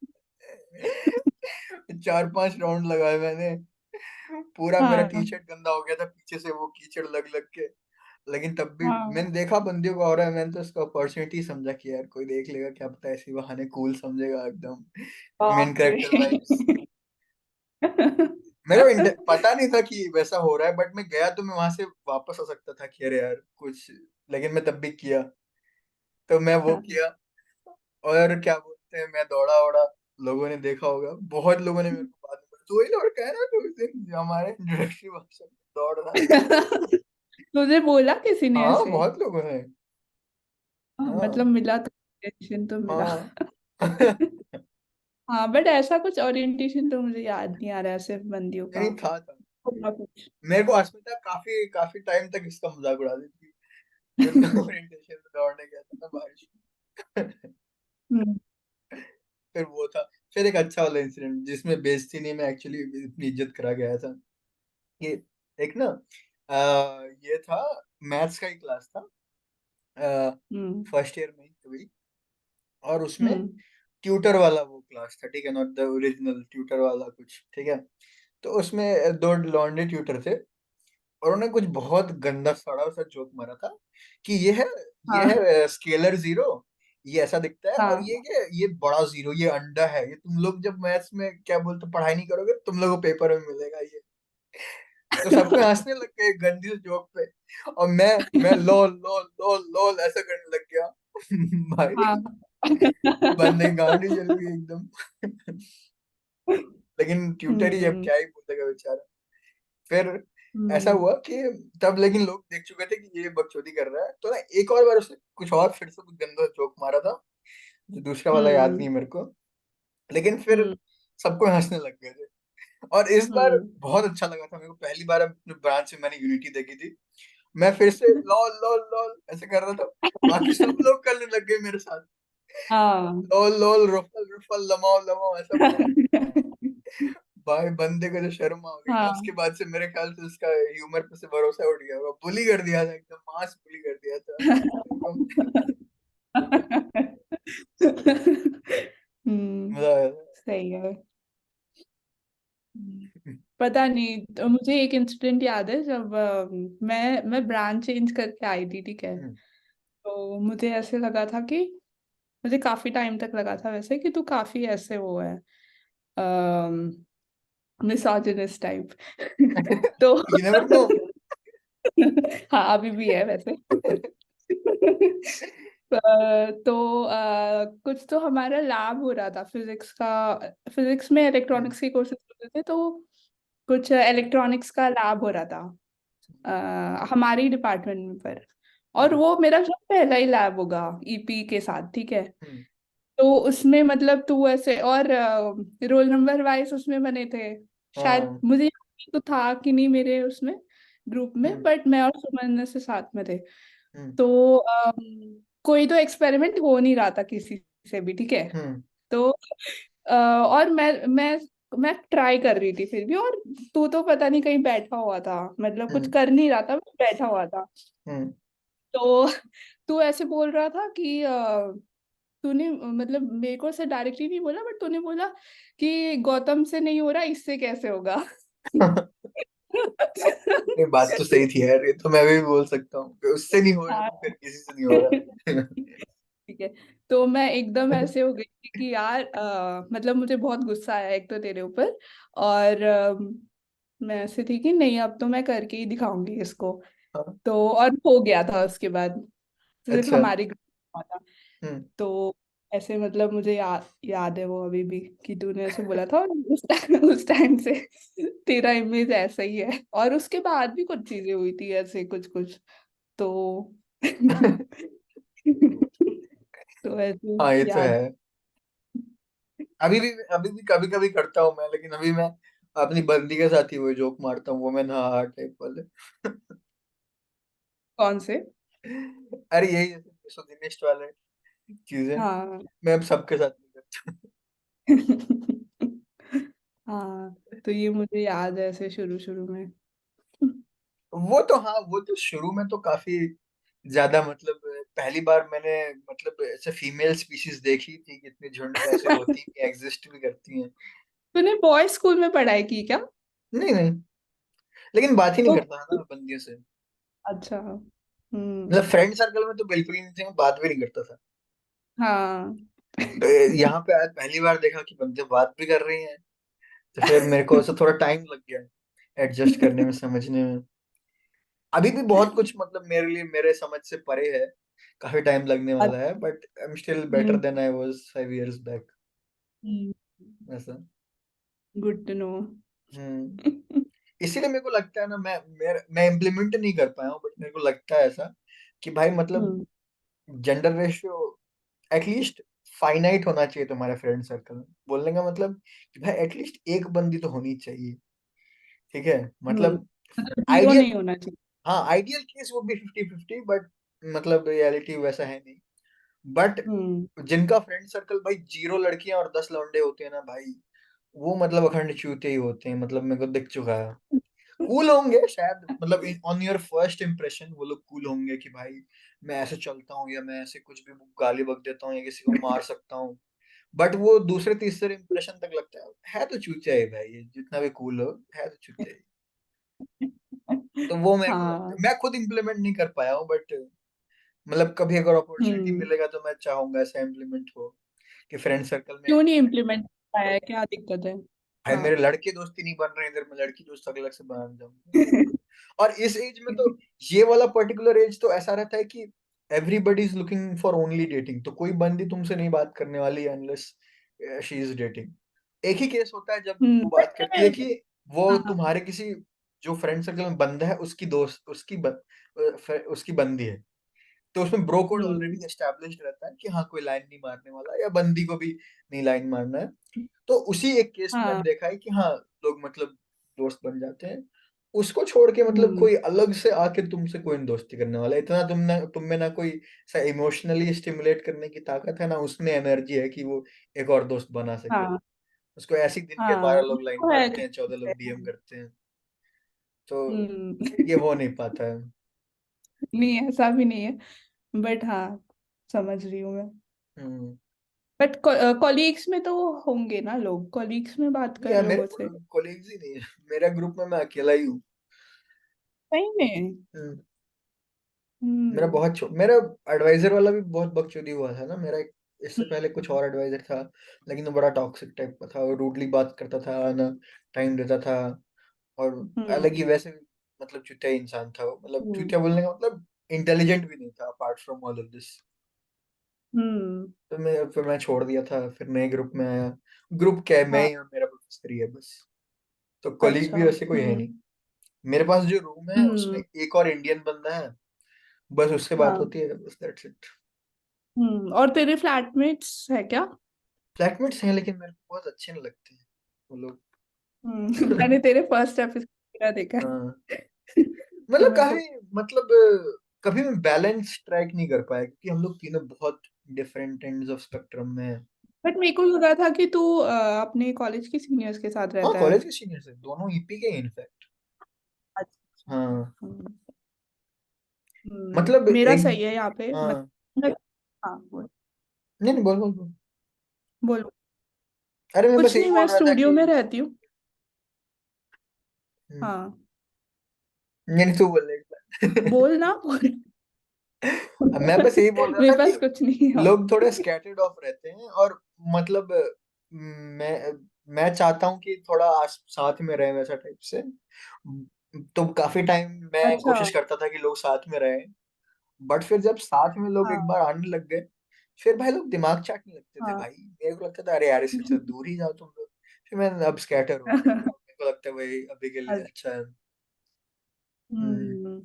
4-5 राउंड लगाए मैंने, पूरा मेरा टी हाँ शर्ट गंदा हो गया था पीछे से, वो कीचड़ लग लग के। लेकिन तब भी हाँ। मैंने देखा बंदियों को हो रहा है, मैंने तो उसको अपॉर्चुनिटी समझा कि यार कोई देख लेगा, क्या पता ऐसी बहाने कूल समझेगा एकदम, मेन बाप रे। Character vibes. मेरे को पता नहीं था कि वैसा हो रहा है, बट मैं गया तो मैं वहां से वापस आ सकता था कि अरे यार कुछ, लेकिन मैं तब भी किया। तो मैं वो हाँ किया, और क्या बोलते हैं, मैं दौड़ा ओड़ा। लोगों ने देखा होगा, बहुत लोगों ने मेरे को बाद में, तू ही लड़का है ना तो उस दिन जो हमारे इंट्रोडक्टरी फंक्शन में दौड़ रहा था। तुझे बोला किसी ने हाँ ऐसे? बहुत लोगों ने। मतलब हाँ मिला तो ओरिएंटेशन तो मिला। हाँ हाँ बट ऐसा कुछ ओरिएंटेशन तो मुझे याद नहीं आ रहा है सिर्फ बंदियों का। नहीं था। होगा कुछ। मेरे को अस्मिता काफी काफी टाइम तक इसका मजाक उड़ा दी थी कि उसका ओरिएंटेशन में दौड़ने गया था ना बारिश में। हम्म फिर वो था। फिर एक अच्छा वाला इंसिडेंट जिसमें बेइज्जती नहीं, मैं एक्चुअली इतनी इज्जत करा गया था कि, एक ना ये था, मैथ्स का ही क्लास था, हम्म फर्स्ट ईयर में ही कभी। और उसमें हम्म। ट्यूटर वाला वो क्लास था, ठीक है, नॉट द ओरिजिनल ट्यूटर वाला कुछ, ठीक है। तो उसमें दो लॉन्डे ट्यूटर थे, और उन्होंने कुछ बहुत गंदा सड़ा सा जोक मारा था कि ये हाँ है स्केलर जीरो, ये ऐसा दिखता है, और हाँ ये बड़ा जीरो, ये अंडा है, ये तुम लोग जब मैथ्स में क्या बोलते पढ़ाई नहीं करोगे, तुम लोगों को पेपर में मिलेगा ये। तो सबको हंसने लग गए गंदी जोक पे, और मैं लोल लोल लोल लोल ऐसा करने लग गया। हाँ। भाई बंदे की गांड ही जल गई एकदम। लेकिन ट्यूटर ही अब हम्म क्या ही बोलेगा बेचारा। फिर ऐसा हम्म हुआ कि तब लेकिन लोग देख चुके थे कि ये बकचोदी कर रहा है, तो ना एक और बार उसने कुछ और फिर से कुछ गंदा जोक मारा था, जो दूसरा वाला याद हम्म नहीं है मेरे को। लेकिन फिर हम्म। सबको हंसने लग गए थे। और इस बार हम्म। बहुत अच्छा लगा था मेरे को, पहली बार अपने ब्रांच में मैंने यूनिटी देखी थी। मैं फिर से लॉल लॉल लॉल ऐसे कर रहा था, बाकी सब लोग करने लग गए मेरे साथ, हाँ। लॉल लॉल रफल रफल लमाओ लमाओ ऐसा बोल रहे थे। भाई बंदे को जो शर्म आ गई ना, उसके हाँ। बाद से मेरे ख्याल से उसका ह्यूमर पे से भरोसा उठ गया होगा, बुली कर दिया था एकदम, मास बुली कर दिया था उसको। मजा आया सही है। था। पता नहीं, तो मुझे एक इंसिडेंट याद है जब मैं ब्रांच चेंज करके आई थी, ठीक है। हम्म, तो मुझे ऐसे लगा था कि, मुझे काफी टाइम तक लगा था वैसे कि तू काफी ऐसे वो है, मिसोजिनिस्ट टाइप। तो you never know। हाँ, अभी भी है वैसे। तो कुछ तो हमारा लैब हो रहा था फिजिक्स का। फिजिक्स में हम्म, इलेक्ट्रॉनिक्स के कोर्सेज होते थे, तो कुछ इलेक्ट्रॉनिक्स का लैब हो रहा था हमारे ही डिपार्टमेंट में पर। और हम्म, वो मेरा जो पहला ही लैब होगा ईपी के साथ, ठीक है। हम्म, तो उसमें मतलब तू ऐसे, और रोल नंबर वाइज उसमें बने थे। शायद हाँ, मुझे याद तो था कि नहीं मेरे उसमें ग्रुप में, हम्म, बट मैं और सुमन से साथ में थे। हम्म, तो कोई तो एक्सपेरिमेंट हो नहीं रहा था किसी से भी, ठीक है। हम्म, तो और मैं ट्राई कर रही थी फिर भी, और तू तो पता नहीं कहीं बैठा हुआ था, मतलब कुछ हम्म, कर नहीं रहा था, बस बैठा हुआ था। हम्म, तो तू ऐसे बोल रहा था कि तूने मतलब मेरे को से डायरेक्टली नहीं बोला, बट तूने बोला कि गौतम से नहीं हो रहा, इससे कैसे होगा। ये बात तो सही थी यार, ये तो मैं भी बोल सकता हूँ कि उससे नहीं हो रहा हाँ। तो फिर किसी से नहीं हो रहा। ठीक है। तो मैं एकदम ऐसे हो गई थी कि यार मतलब मुझे बहुत गुस्सा आया एक तो तेरे ऊपर, और मैं ऐसे थी कि नहीं, अब तो मैं करके ही दिखाऊंगी इसको। हाँ, तो और हो गया था उसके बाद, सिर्फ अच्छा, हमारी ग्रुप था। हम्म, तो ऐसे मतलब मुझे याद है वो अभी भी, कि तूने ऐसे बोला था, और उस टाइम से तेरा इमेज ऐसा ही है, और उसके बाद भी कुछ चीजें हुई थी ऐसे कुछ कुछ। तो तो ऐसे हाँ ये तो याद। है। अभी भी कभी कभी करता हूँ मैं, लेकिन अभी मैं अपनी बंदी के साथ ही वो जोक मारता हूँ, वो मैं हाँ हाँ टाइप वाले। कौन से? अरे यही जैसे मिसोजिनिस्ट वाले चीजें हाँ। मैं अब सबके साथ नहीं करता। हाँ, तो ये मुझे याद है ऐसे शुरू शुरू में। वो तो हाँ, वो तो शुरू में तो काफी ज्यादा, मतलब पहली बार मैंने मतलब ऐसे फीमेल स्पीशीज देखी थी कि इतने झुंड में ऐसे होती भी, एग्जिस्ट भी करती हैं। तूने बॉयज स्कूल में पढ़ाई की क्या? नहीं नहीं, लेकिन बात ही नहीं तो करता था ना बंदियों से। अच्छा। हम्म। मतलब फ्रेंड सर्कल में तो बिल्कुल ही नहीं थे, मैं बात भी नहीं करता था। हाँ। तो यहाँ पे आज पहली बार देखा कि बंदे बात भी कर रही हैं, तो फिर मेरे को ऐसा थोड़ा टाइम लग गया एडजस्ट करने में, समझने में। अभी भी बहुत कुछ मतलब मेरे लिए मेरे समझ से परे है, काफी टाइम लगने वाला है, but I am still better than I was 5 years back, ऐसा। Good to know. हम्म, इसीलिए मेरे को लगता है ना, मैं इम्प्लीमेंट नहीं कर पाया हूँ, बट मेरे को लगता है ऐसा कि भाई मतलब हम्म। जेंडर रेशियो एटलीस्ट फाइनाइट होना चाहिए तुम्हारे फ्रेंड सर्कल में। बोलने का मतलब कि भाई एटलीस्ट एक बंदी तो होनी चाहिए, ठीक है। मतलब मतलब जीरो आइडियल, नहीं होना चाहिए। हाँ आइडियल केस वो भी 50-50, बट मतलब रियलिटी वैसा है नहीं। बट हम्म। जिनका फ्रेंड सर्कल भाई 0 लड़कियां और 10 लौंडे होते हैं ना भाई, वो मतलब अखंड चूते ही होते हैं, मतलब मेरे को दिख चुका है। कूल होंगे शायद, मतलब ऑन योर फर्स्ट इम्प्रेशन वो लोग कूल होंगे कि भाई मैं ऐसे चलता हूँ, या मैं ऐसे कुछ भी गाली बक देता हूँ, या किसी को मार सकता हूँ। बट वो दूसरे तीसरे इंप्रेशन तक लगता है तो चूतिया ही भाई, ये जितना भी कूल हो है तो चूतिया ही। तो वो मेरे को लगता हाँ। है, मैं खुद इम्प्लीमेंट नहीं कर पाया हूँ, बट मतलब कभी अगर अपॉर्चुनिटी हम्म। मिलेगा तो मैं चाहूंगा ऐसा इम्प्लीमेंट हो कि फ्रेंड सर्कल में। क्यों नहीं इम्प्लीमेंट पाया है, क्या दिक्कत है? भाई हाँ। मेरे लड़के दोस्ती नहीं बन रहे, इधर मैं लड़की दोस्त अलग से बनाने जाऊंगा। और इस एज में तो, ये वाला पर्टिकुलर एज तो ऐसा रहता है कि everybody is looking for only dating, तो कोई बंदी तुमसे नहीं बात करने वाली अनलेस शी इज डेटिंग। एक ही केस होता है जब वो बात करती है बट कि वो हाँ। तुम्हारे किसी जो फ्रेंड सर्कल में बंदा है उसकी दोस्त, उसकी बंदी है, तो उसमें ब्रो कोड हम्म। ऑलरेडी एस्टेब्लिश्ड रहता है कि हाँ कोई लाइन नहीं मारने वाला, या बंदी को भी नहीं लाइन मारना है। तो उसी एक केस में मैंने हाँ। देखा है कि हाँ लोग मतलब दोस्त बन जाते हैं। उसको छोड़ के मतलब हम्म। कोई अलग से आके तुमसे कोई नहीं दोस्ती करने वाला, इतना तुम में ना कोई सा इमोशनली स्टिमुलेट करने की ताकत है, ना उसमें एनर्जी है कि वो एक और दोस्त बना सके। हाँ। उसको ऐसी दिन के हाँ 12 ये लोग लाइन तो है मारते कि हैं, 14 लोग डीएम करते हैं, तो हम्म। ये हो नहीं पाता है। नहीं ऐसा भी नहीं है, बट हाँ समझ रही हूँ मैं। हम्म। बट कॉलीग्स में तो होंगे ना लोग, कॉलीग्स में बात नहीं कर यार, मेरे लोगों से। कोलीग्स ही नहीं है, मेरा ग्रुप में मैं अकेला ही हूँ। सही में। हम्म। मेरा हम्म। बहुत मेरा एडवाइजर वाला भी बहुत बकचोदी हुआ था ना मेरा। इससे पहले कुछ और एडवाइजर था, लेकिन वो बड़ा टॉक्सिक टाइप का था, वो रूडली बात करता था ना, टाइम देता था, और हम्म। अलग ही वैसे भी मतलब चुतिया इंसान था वो, मतलब हम्म। चुतिया बोलने का मतलब इंटेलिजेंट भी नहीं था apart from all of this. Hmm. तो फिर मैं छोड़ दिया था, फिर नए ग्रुप में आया। ग्रुप क्या है, मैं हाँ। ही और मेरा प्रोफेसर ही है बस। तो कलीग अच्छा। भी वैसे कोई है हम्म। नहीं। मेरे पास जो रूम है उसमें हम्म। एक और इंडियन बंदा है, बस उससे बात हाँ। होती है, बस दैट्स इट। और तेरे फ्लैटमेट्स है क्या? फ्लैटमेट्स हैं, लेकिन मेरे को बहुत अच्छे नहीं लगते हैं वो लोग। मैंने तेरे फर्स्ट एपिसोड देखा हाँ, है। तो मतलब मेरे को, काफी मतलब कभी मैं बैलेंस ट्रैक नहीं कर पाया, क्योंकि हम लोग तीनों बहुत डिफरेंट एंड्स ऑफ स्पेक्ट्रम में हैं। बट मेरे को लगा था कि तू अपने कॉलेज के सीनियर्स के साथ हाँ, रहता है। कॉलेज के सीनियर्स हैं, दोनों ईपी के इनफैक्ट। अच्छा। हाँ, हम्म। मतलब मेरा एक, सही है यहाँ पे हाँ, हाँ बोल। नहीं नहीं, बोल बोल बोल। बोल। अरे मैं बस कुछ यही नहीं, मैं बोल रहा था स्टूडियो कि में रहती हूँ। हम्म, हाँ नहीं नहीं, तू बोल रही बोल ना बोल। मैं बस यही बोल रहा मेरे था कि पास कुछ नहीं है। लोग थोड़े स्कैटर्ड ऑफ रहते हैं, और मतलब मैं चाहता हूँ कि थोड़ा साथ में रहे वैसा टाइप से। तो काफी टाइम मैं अच्छा। कोशिश करता था कि लोग साथ में रहें, बट फिर जब साथ में लोग एक हाँ। बार आने लग गए, फिर भाई लोग दिमाग चाटने लगते थे हाँ। भाई। मेरे को लगता था अरे यार इससे तो दूर ही जाओ तुम लोग। फिर मैं अब स्कैटर हो गया, मेरे को लगता है वही अभी के लिए अच्छा। अच्छा है। हम्म।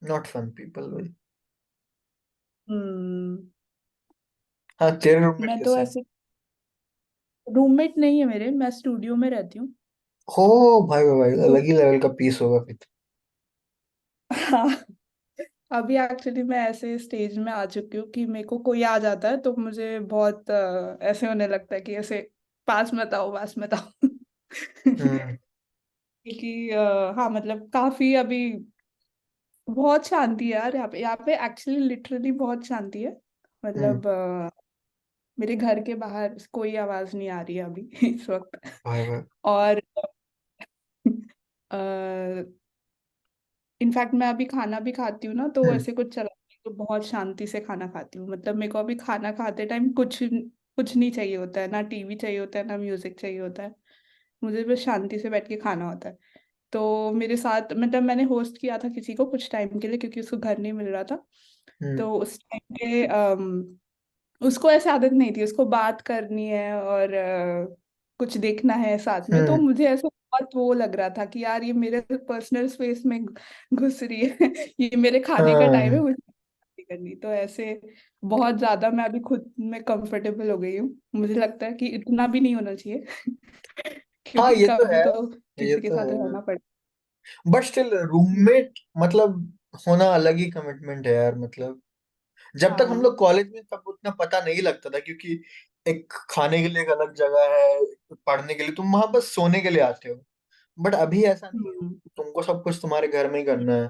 नॉट फन पीपल भाई। हम्म। हाँ, तेरे रूममेट मैं तो कैसे हैं? ऐसे, रूममेट नहीं है मेरे, मैं स्टूडियो में रहती हूँ। हो भाई भाई भाई, तो अलग ही लेवल का पीस होगा फिर तो। हाँ, अभी एक्चुअली मैं ऐसे स्टेज में आ चुकी हूँ कि मेरे को कोई आ जाता है तो मुझे बहुत ऐसे होने लगता है कि ऐसे पास मत आओ, पास मत आओ। हम्म। क्योंकि हाँ मतलब काफी अभी बहुत शांति है यार यहाँ पे, यहाँ पे एक्चुअली लिटरली बहुत शांति है। हम्म। मतलब मेरे घर के बाहर कोई आवाज नहीं आ रही है अभी इस वक्त। भाई भाई। और इनफैक्ट मैं अभी खाना भी खाती हूँ ना, तो हम्म। ऐसे कुछ चला नहीं, तो बहुत शांति से खाना खाती हूँ। मतलब मेरे को अभी खाना खाते टाइम कुछ कुछ नहीं चाहिए होता है, ना टीवी चाहिए होता है ना म्यूजिक चाहिए होता है। मुझे बस शांति से बैठ के खाना होता है। तो मेरे साथ मतलब मैंने होस्ट किया था किसी को कुछ टाइम के लिए, क्योंकि उसको घर नहीं मिल रहा था। हम्म। तो उस टाइम पे उसको ऐसे आदत नहीं थी, उसको बात करनी है और कुछ देखना है साथ में। तो हम्म। मुझे ऐसे बहुत वो लग रहा था कि यार ये मेरे पर्सनल स्पेस में घुस रही है। ये मेरे खाने का टाइम है, हाँ। मुझे नहीं करनी। तो ऐसे बहुत ज्यादा मैं अभी खुद में कंफर्टेबल हो गई हूँ। मुझे लगता है कि इतना भी नहीं होना चाहिए। हाँ, क्योंकि ये तो कभी है, तो ये किसी के तो साथ है। रहना पड़े। बट स्टिल रूममेट मतलब होना अलग ही कमिटमेंट है यार, मतलब जब तक हम हाँ। लोग कॉलेज में तब उतना पता नहीं लगता था, क्योंकि एक खाने के लिए एक अलग जगह है, पढ़ने के लिए तुम वहां बस सोने के लिए आते हो। बट अभी ऐसा नहीं है, हम्म। तुमको सब कुछ तुम्हारे घर में ही करना है।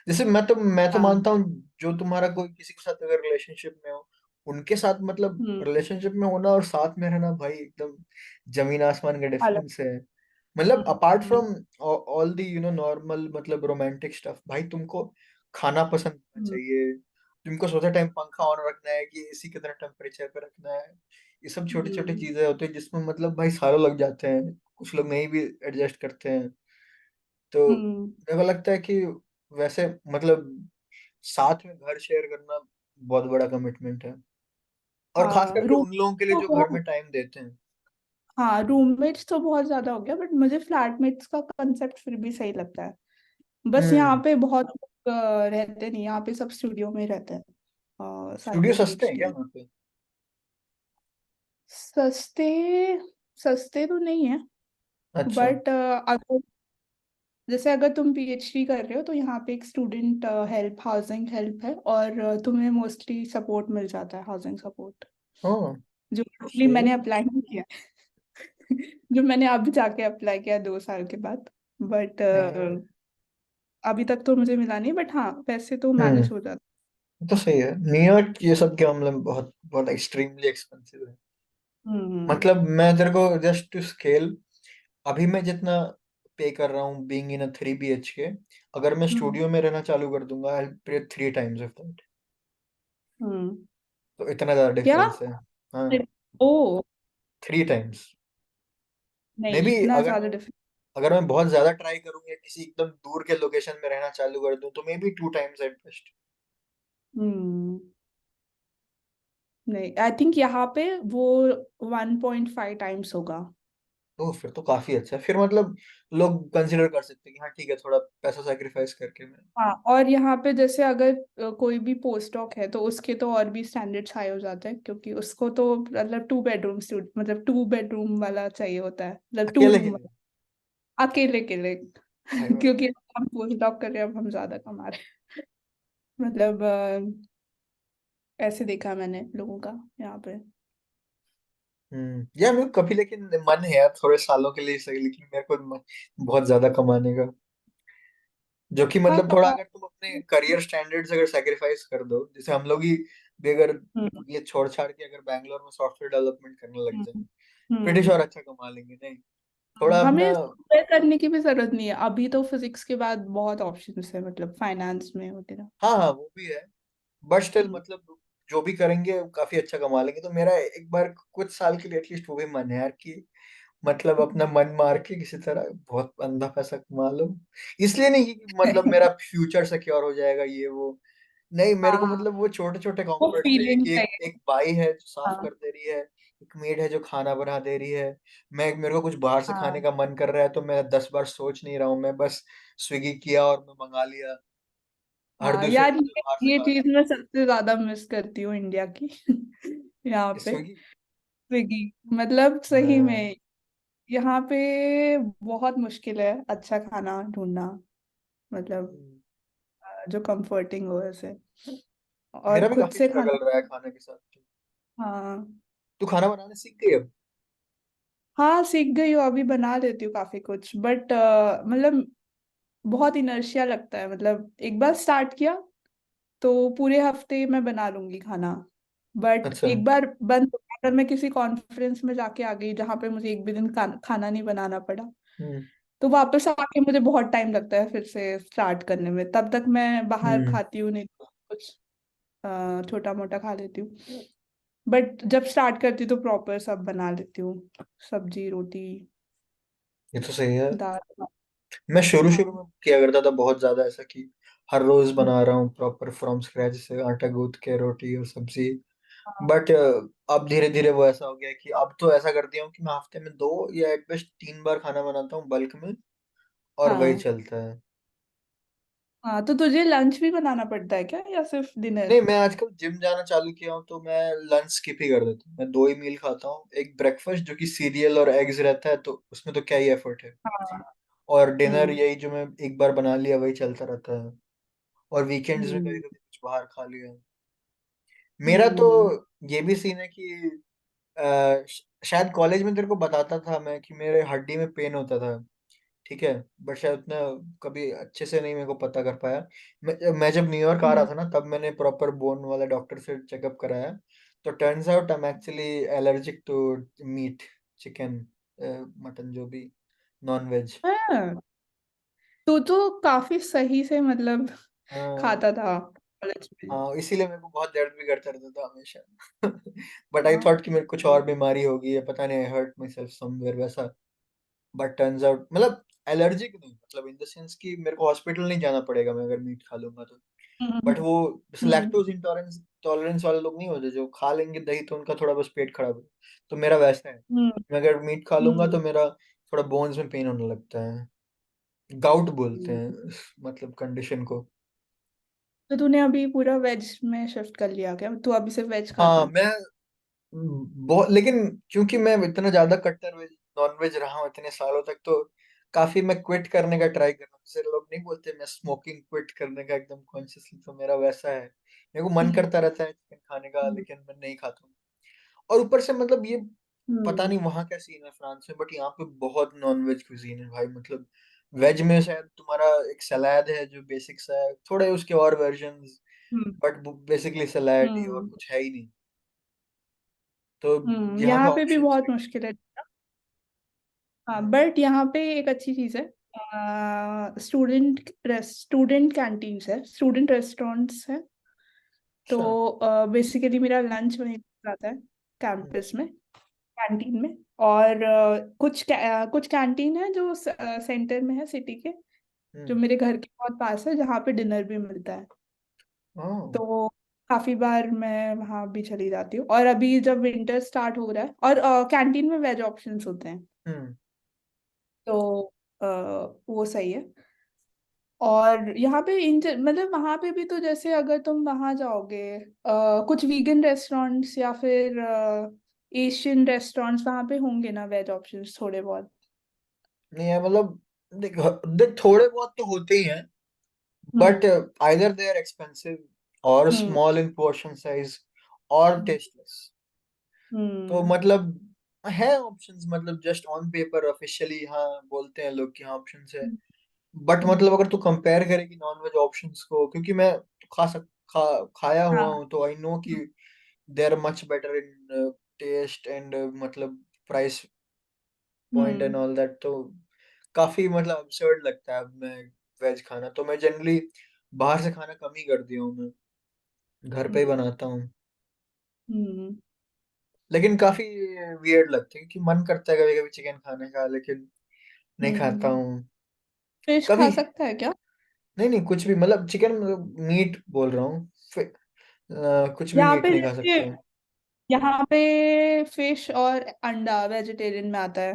जैसे मैं तो हाँ। मानता हूँ, जो तुम्हारा कोई किसी के साथ अगर रिलेशनशिप में हो, उनके साथ मतलब हम्म। रिलेशनशिप में होना और साथ में रहना भाई एकदम जमीन आसमान का अलग। डिफरेंस है। मतलब apart hmm. From all the normal मतलब रोमांटिक स्टफ, भाई तुमको खाना पसंद करना हम्म। चाहिए, तुमको सोते टाइम पंखा ऑन रखना है कि एसी कितना टेम्परेचर पे रखना है। ये सब छोटी छोटी हम्म। चीजें होती है जिसमें मतलब भाई सालों लग जाते हैं, कुछ लोग नहीं भी एडजस्ट करते हैं। तो हम्म। मेरे को लगता है कि वैसे मतलब साथ में घर शेयर करना बहुत बड़ा कमिटमेंट है, और खास हाँ करके रूम उन लोगों के लिए तो जो घर बहुत, में टाइम देते हैं। हाँ रूममेट्स तो बहुत ज्यादा हो गया, बट मुझे फ्लैटमेट्स का कंसेप्ट फिर भी सही लगता है। बस यहाँ हम्म। पे बहुत रहते नहीं यहाँ पे, सब स्टूडियो में ही रहते हैं, सारे स्टूडियो सस्ते हैं क्या पीएचडी। वहाँ पे? सस्ते, सस्ते तो नहीं है, अच्छा। बट अगर जैसे अगर तुम पीएचडी कर रहे हो तो यहाँ पे एक स्टूडेंट हेल्प, हाउसिंग हेल्प है, और तुम्हें मोस्टली सपोर्ट मिल जाता है, हाउसिंग सपोर्ट, हाँ जो actually सही है। मैंने अप्लाई नहीं किया है। जो मैंने अब जाके अप्लाई किया 2 साल के बाद, बट नहीं। अभी तक तो मुझे मिला नहीं, बट हाँ पैसे तो हम्म। मैनेज हो जाते तो सही है, न्यूयॉर्क ये सब के मामले में बहुत बहुत एक्सट्रीमली एक्सपेंसिव है। हैं। मतलब मैं तेरे को जस्ट टू स्केल, अभी मैं जितना पे कर रहा हूँ बीइंग इन अ 3 BHK, अगर मैं हम्म। स्टूडियो में रहना चालू कर दूंगा आई पे 3 times ऑफ दैट। हम्म। तो इतना ज्यादा क्या? डिफरेंस है। हाँ, ओ, 3 times। मे नहीं बी इतना अगर ज्यादा मैं डिफरेंस। अगर मैं बहुत ज्यादा ट्राई करूँ या किसी एकदम दूर के लोकेशन में रहना चालू कर दूं तो maybe 2 times at best. Hmm. नहीं, आई थिंक यहाँ पे वो 1.5 टाइम्स होगा। तो फिर तो काफी अच्छा है, फिर मतलब लोग कंसिडर कर सकते हैं कि हाँ ठीक है, थोड़ा पैसा सेक्रीफाइस करके मैं। हाँ, और यहाँ पे जैसे अगर कोई भी पोस्ट डॉक है तो उसके तो और भी स्टैंडर्ड्स हाई हो जाते हैं, क्योंकि उसको तो मतलब 2 बेडरूम, मतलब 2 बेडरूम वाला चाहिए होता है, मतलब टू अकेले के रूम लिए। वाला, अकेले के लिए। भाई बात। क्योंकि हम पोस्ट डॉक कर रहे हैं, अब हम ज्यादा कमा रहे हैं। मतलब ऐसे देखा मैंने लोगों का यहाँ पे। यार मेरे को कभी लेकिन मन है यार थोड़े सालों के लिए सही, लेकिन मेरे को बहुत ज्यादा कमाने का, जो कि हाँ। मतलब थोड़ा अगर तुम अपने करियर स्टैंडर्ड्स अगर सेक्रीफाइस कर दो, जैसे हम लोग ही भी अगर हम्म। ये छोड़ छाड़ के अगर बैंगलोर में सॉफ्टवेयर डेवलपमेंट करने लग जाए, हम्म। प्रीटी हम्म। श्योर अच्छा कमा लेंगे नहीं? थोड़ा अपना। हमें सोफ्टवेयर करने की भी जरूरत नहीं है अभी, तो फिजिक्स के बाद बहुत ऑप्शंस है, मतलब फाइनेंस में वगैरह। हाँ हाँ वो भी है, बट स्टिल हम्म। मतलब जो भी करेंगे काफी अच्छा कमा लेंगे। तो मेरा एक बार कुछ साल के लिए एटलीस्ट वो भी मन है यार कि मतलब अपना मन मार के किसी तरह बहुत अंधा पैसा कमा लो। इसलिए नहीं कि मतलब मेरा फ्यूचर सिक्योर हो जाएगा ये वो, नहीं मेरे को हाँ, मतलब वो छोटे छोटे वो कॉम्फर्ट चाहिए फीलिंग कि एक चाहिए। एक बाई है जो साफ हाँ। कर दे रही है, एक मेड है जो खाना बना दे रही है। मैं मेरे को कुछ बाहर से खाने हाँ। का मन कर रहा है तो मैं 10 बार सोच नहीं रहा हूँ, मैं बस स्विगी किया और मैं मंगा लिया। हर हाँ दूसरे यार, दिन मैं बाहर से ये खा चीज रहा मैं सबसे ज्यादा मिस करती हूँ इंडिया की। यहाँ हूँ पे स्विगी। स्विगी, मतलब सही हाँ। में यहाँ पे बहुत मुश्किल है अच्छा खाना ढूंढना, मतलब जो कंफर्टिंग हो ऐसे, और मेरा भी खुद काफी से खाना। स्ट्रगल रहा है खाने के साथ। हाँ। तू खाना बनाने सीख गई अब? हाँ सीख गई हूँ, अभी बना लेती हूँ काफी कुछ, बट मतलब बहुत इनर्शिया लगता है, मतलब एक बार स्टार्ट किया तो पूरे हफ्ते मैं बना लूंगी खाना, बट अच्छा। एक बार बंद हो गया, अगर मैं किसी कॉन्फ्रेंस में जाके आ गई जहाँ पे मुझे एक भी दिन खाना नहीं बनाना पड़ा, हम्म। तो वापस आके मुझे बहुत टाइम लगता है फिर से स्टार्ट करने में, तब तक मैं बाहर हम्म। खाती हूँ, नहीं तो कुछ छोटा मोटा खा लेती हूँ, बट जब स्टार्ट करती हूँ तो प्रॉपर सब बना लेती हूँ, सब्जी रोटी ये तो सही है। दाल। मैं शुरू शुरू हाँ। में किया करता था बहुत ज्यादा ऐसा कि हर रोज हम्म। बना रहा हूँ प्रॉपर फ्रॉम स्क्रैच से आटा गूंथ के रोटी और सब्जी। हाँ। बट अब धीरे धीरे वो ऐसा हो गया कि अब तो ऐसा कर दिया हूँ कि मैं हफ्ते में 2 या एट बेस्ट 3 बार खाना बनाता हूँ बल्क में, और वही हाँ। चलता है। हाँ, तो तुझे लंच भी बनाना पड़ता है क्या, या सिर्फ डिनर? नहीं मैं आजकल जिम जाना चालू किया हूँ तो मैं लंच स्किप ही कर देता हूँ, मैं 2 ही मील खाता हूँ, एक ब्रेकफास्ट जो कि सीरियल और एग्स रहता है तो उसमें तो क्या ही एफर्ट है, हाँ। और डिनर हम्म। यही जो मैं एक बार बना लिया वही चलता रहता है, और वीकेंड्स में कभी हम्म। कभी कुछ बाहर खा लिया। मेरा तो हम्म। ये भी सीन है कि शायद कॉलेज में तेरे को बताता था मैं कि मेरे हड्डी में पेन होता था, ठीक है, बट शायद उतना कभी अच्छे से नहीं मेरे को पता कर पाया। मैं जब न्यूयॉर्क आ रहा हम्म। था ना तब मैंने प्रॉपर बोन वाले डॉक्टर से चेकअप कराया, तो turns out I am actually allergic to meat, chicken, mutton जो भी नॉन वेज। हाँ, तो काफी सही से मतलब खाता था कॉलेज में। हाँ इसीलिए मेरे को बहुत दर्द भी करता रहता था हमेशा। बट आई हाँ। थॉट कि मेरे कुछ और बीमारी होगी है, पता नहीं, आई हर्ट माई सेल्फ समवेयर वैसा। बट टर्न्स आउट मतलब एलर्जिक नहीं, मतलब इन द सेंस कि मेरे को हॉस्पिटल नहीं जाना पड़ेगा मैं अगर मीट खा लूंगा तो। हम्म। बट वो हम्म। लैक्टोज इंटॉलरेंस टॉलरेंस वाले लोग नहीं होते जो खा लेंगे दही तो उनका थोड़ा बस पेट खराब है, तो मेरा वैसा है। हम्म। मैं अगर मीट खा लूंगा हम्म। तो मेरा थोड़ा बोन्स में पेन होने लगता है, गाउट बोलते हम्म। हैं मतलब कंडीशन को। तो तूने अभी पूरा वेज में शिफ्ट कर लिया क्या? तू अभी सिर्फ वेज खाता हाँ है? मैं बहुत, लेकिन क्योंकि मैं इतना ज्यादा कट्टर वेज नॉन वेज रहा हूँ इतने सालों तक, तो काफी मैं क्विट करने का ट्राई कर रहा हूँ। जैसे लोग नहीं बोलते मैं स्मोकिंग क्विट करने का एकदम कॉन्शियसली, तो मेरा वैसा है। मेरे को मन हम्म। करता रहता है चिकन खाने का, हम्म। लेकिन मैं नहीं खाता हूँ। और ऊपर से मतलब ये, पता हम्म। नहीं वहाँ क्या सीन है फ्रांस में, बट यहाँ पे बहुत नॉन वेज कुजीन है भाई। मतलब वेज में शायद तुम्हारा एक सलाद है जो बेसिक सा है, थोड़े उसके और वर्जन्स, हम्म। बट बेसिकली सलाद ही, और हम्म। कुछ है ही नहीं। तो यहाँ पे यहाँ पे भी ऑप्शंस बहुत भी मुश्किल है। हाँ, नहीं। बट यहाँ पे एक अच्छी चीज है, स्टूडेंट कैंटीन्स है, स्टूडेंट रेस्टोरेंट्स है। अच्छा। तो बेसिकली मेरा लंच वहीं पे आता है, हम्म। कैंपस में, कैंटीन में। और कुछ कैंटीन है जो सेंटर में है सिटी के, जो हम्म। मेरे घर के बहुत पास है, जहाँ पे डिनर भी मिलता है। ओह। तो काफी बार मैं वहाँ भी चली जाती हूँ। और अभी जब विंटर स्टार्ट हो रहा है, और कैंटीन में वेज ऑप्शंस होते हैं, हम्म। तो अ, वो सही है। और यहाँ पे मतलब वहाँ पे भी तो जैसे अगर तुम वहाँ जाओगे, कुछ वीगन रेस्टोरेंट्स या फिर एशियन रेस्टोरेंट्स वहाँ पे होंगे ना, वेज ऑप्शंस थोड़े बहुत। नहीं है मतलब, देख देख थोड़े बहुत तो होते ही हैं, hmm. But either they are expensive, और hmm. Small in portion size, और टेस्टलेस। तो हम्म। मतलब है ऑप्शंस, मतलब जस्ट ऑन पेपर ऑफिशियली हाँ बोलते हैं लोग कि हाँ ऑप्शंस है, बट हम्म। मतलब अगर तू कंपेयर करेगी नॉन वेज ऑप्शंस को, क्योंकि मैं खाया हुआ हाँ। हूँ, तो आई नो कि they are much better in taste and मतलब price point and hmm. All that. तो काफी मतलब absurd लगता है अब मैं वेज खाना, तो मैं जनरली बाहर से खाना कम ही कर दिया हूँ मैं, घर पे ही बनाता हूँ। हम्म। लेकिन काफी वियर्ड लगता है, क्योंकि मन करता है कभी कभी चिकन खाने का, लेकिन नहीं खाता हम्म। हूँ फिश कभी। खा सकता है क्या? नहीं नहीं, कुछ भी मतलब चिकन, मीट बोल रहा हूँ। कुछ भी यहाँ मीट पे नहीं खा जैसे, सकते। यहाँ पे फिश और अंडा वेजिटेरियन में आता है।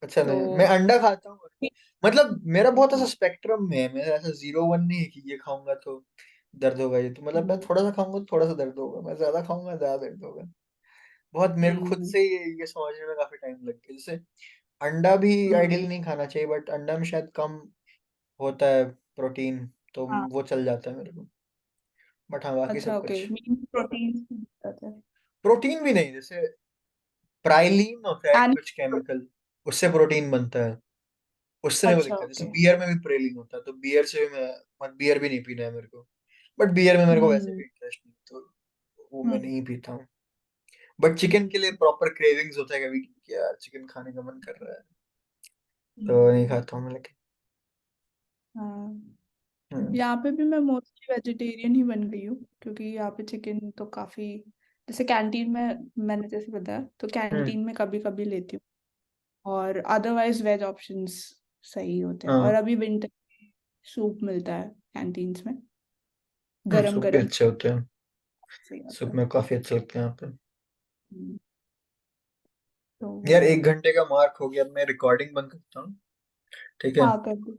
अच्छा, तो नहीं मैं अंडा खाता हूँ। मतलब मेरा बहुत ऐसा हाँ। स्पेक्ट्रम में है, मेरा ऐसा 0-1 नहीं है कि ये खाऊंगा तो दर्द होगा, ये तो मतलब मैं हम्म। थोड़ा सा खाऊंगा तो थोड़ा सा दर्द होगा, मैं ज्यादा खाऊंगा ज्यादा दर्द होगा। बहुत मेरे को खुद हम्म। से ये समझने में काफी टाइम लग गया। जैसे अंडा भी हम्म। आइडियली नहीं खाना चाहिए, बट अंडा में शायद कम होता है प्रोटीन, तो हाँ। वो चल जाता है मेरे को। बट हाँ बाकी अच्छा, सब ओके, कुछ। मीन प्रोटीन की दिक्कत है। प्रोटीन भी नहीं, जैसे प्राइलीन होता है एनिमल कुछ प्रोटीन। केमिकल, उससे प्रोटीन बनता है। उससे मेरे को अच्छा, दिक्कत है। जैसे ओके। बियर में भी प्रेलिन होता है, तो बियर से भी मैं, मत बियर भी नहीं पीना है मेरे को। बट बियर में मेरे को वैसे हम्म। भी इंटरेस्ट नहीं, तो वो मैं हम्म। नहीं पीता हूँ। बट चिकन के लिए प्रॉपर क्रेविंग्स होता है कभी कि यार चिकन खाने का मन कर रहा है, तो नहीं हम्म। खाता हूँ मैं, लेकिन हाँ, हम्म। यहाँ पे भी मैं मोस्टली वेजिटेरियन ही बन गई हूँ, क्योंकि यहाँ पे चिकन तो काफी, जैसे कैंटीन में, मैंने जैसे बताया, तो हम्म। कैंटीन में कभी कभी लेती हूँ। और अदरवाइज वेज ऑप्शंस सही होते हैं। और हाँ। अभी विंटर सूप मिलता है कैंटीन्स में, गरम सूप भी गरम अच्छे होते हैं। सही होता सूप है। में काफी अच्छे लगते हैं यहाँ पे। हम्म, तो वो यार है। 1 घंटे का मार्क हो गया, अब मैं रिकॉर्डिंग बंद करता हूँ। ठीक है। हाँ, कर दो।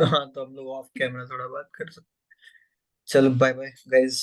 हाँ, तो हम लोग ऑफ कैमरा थोड़ा बात कर सकते। चलो बाय बाय गाइस।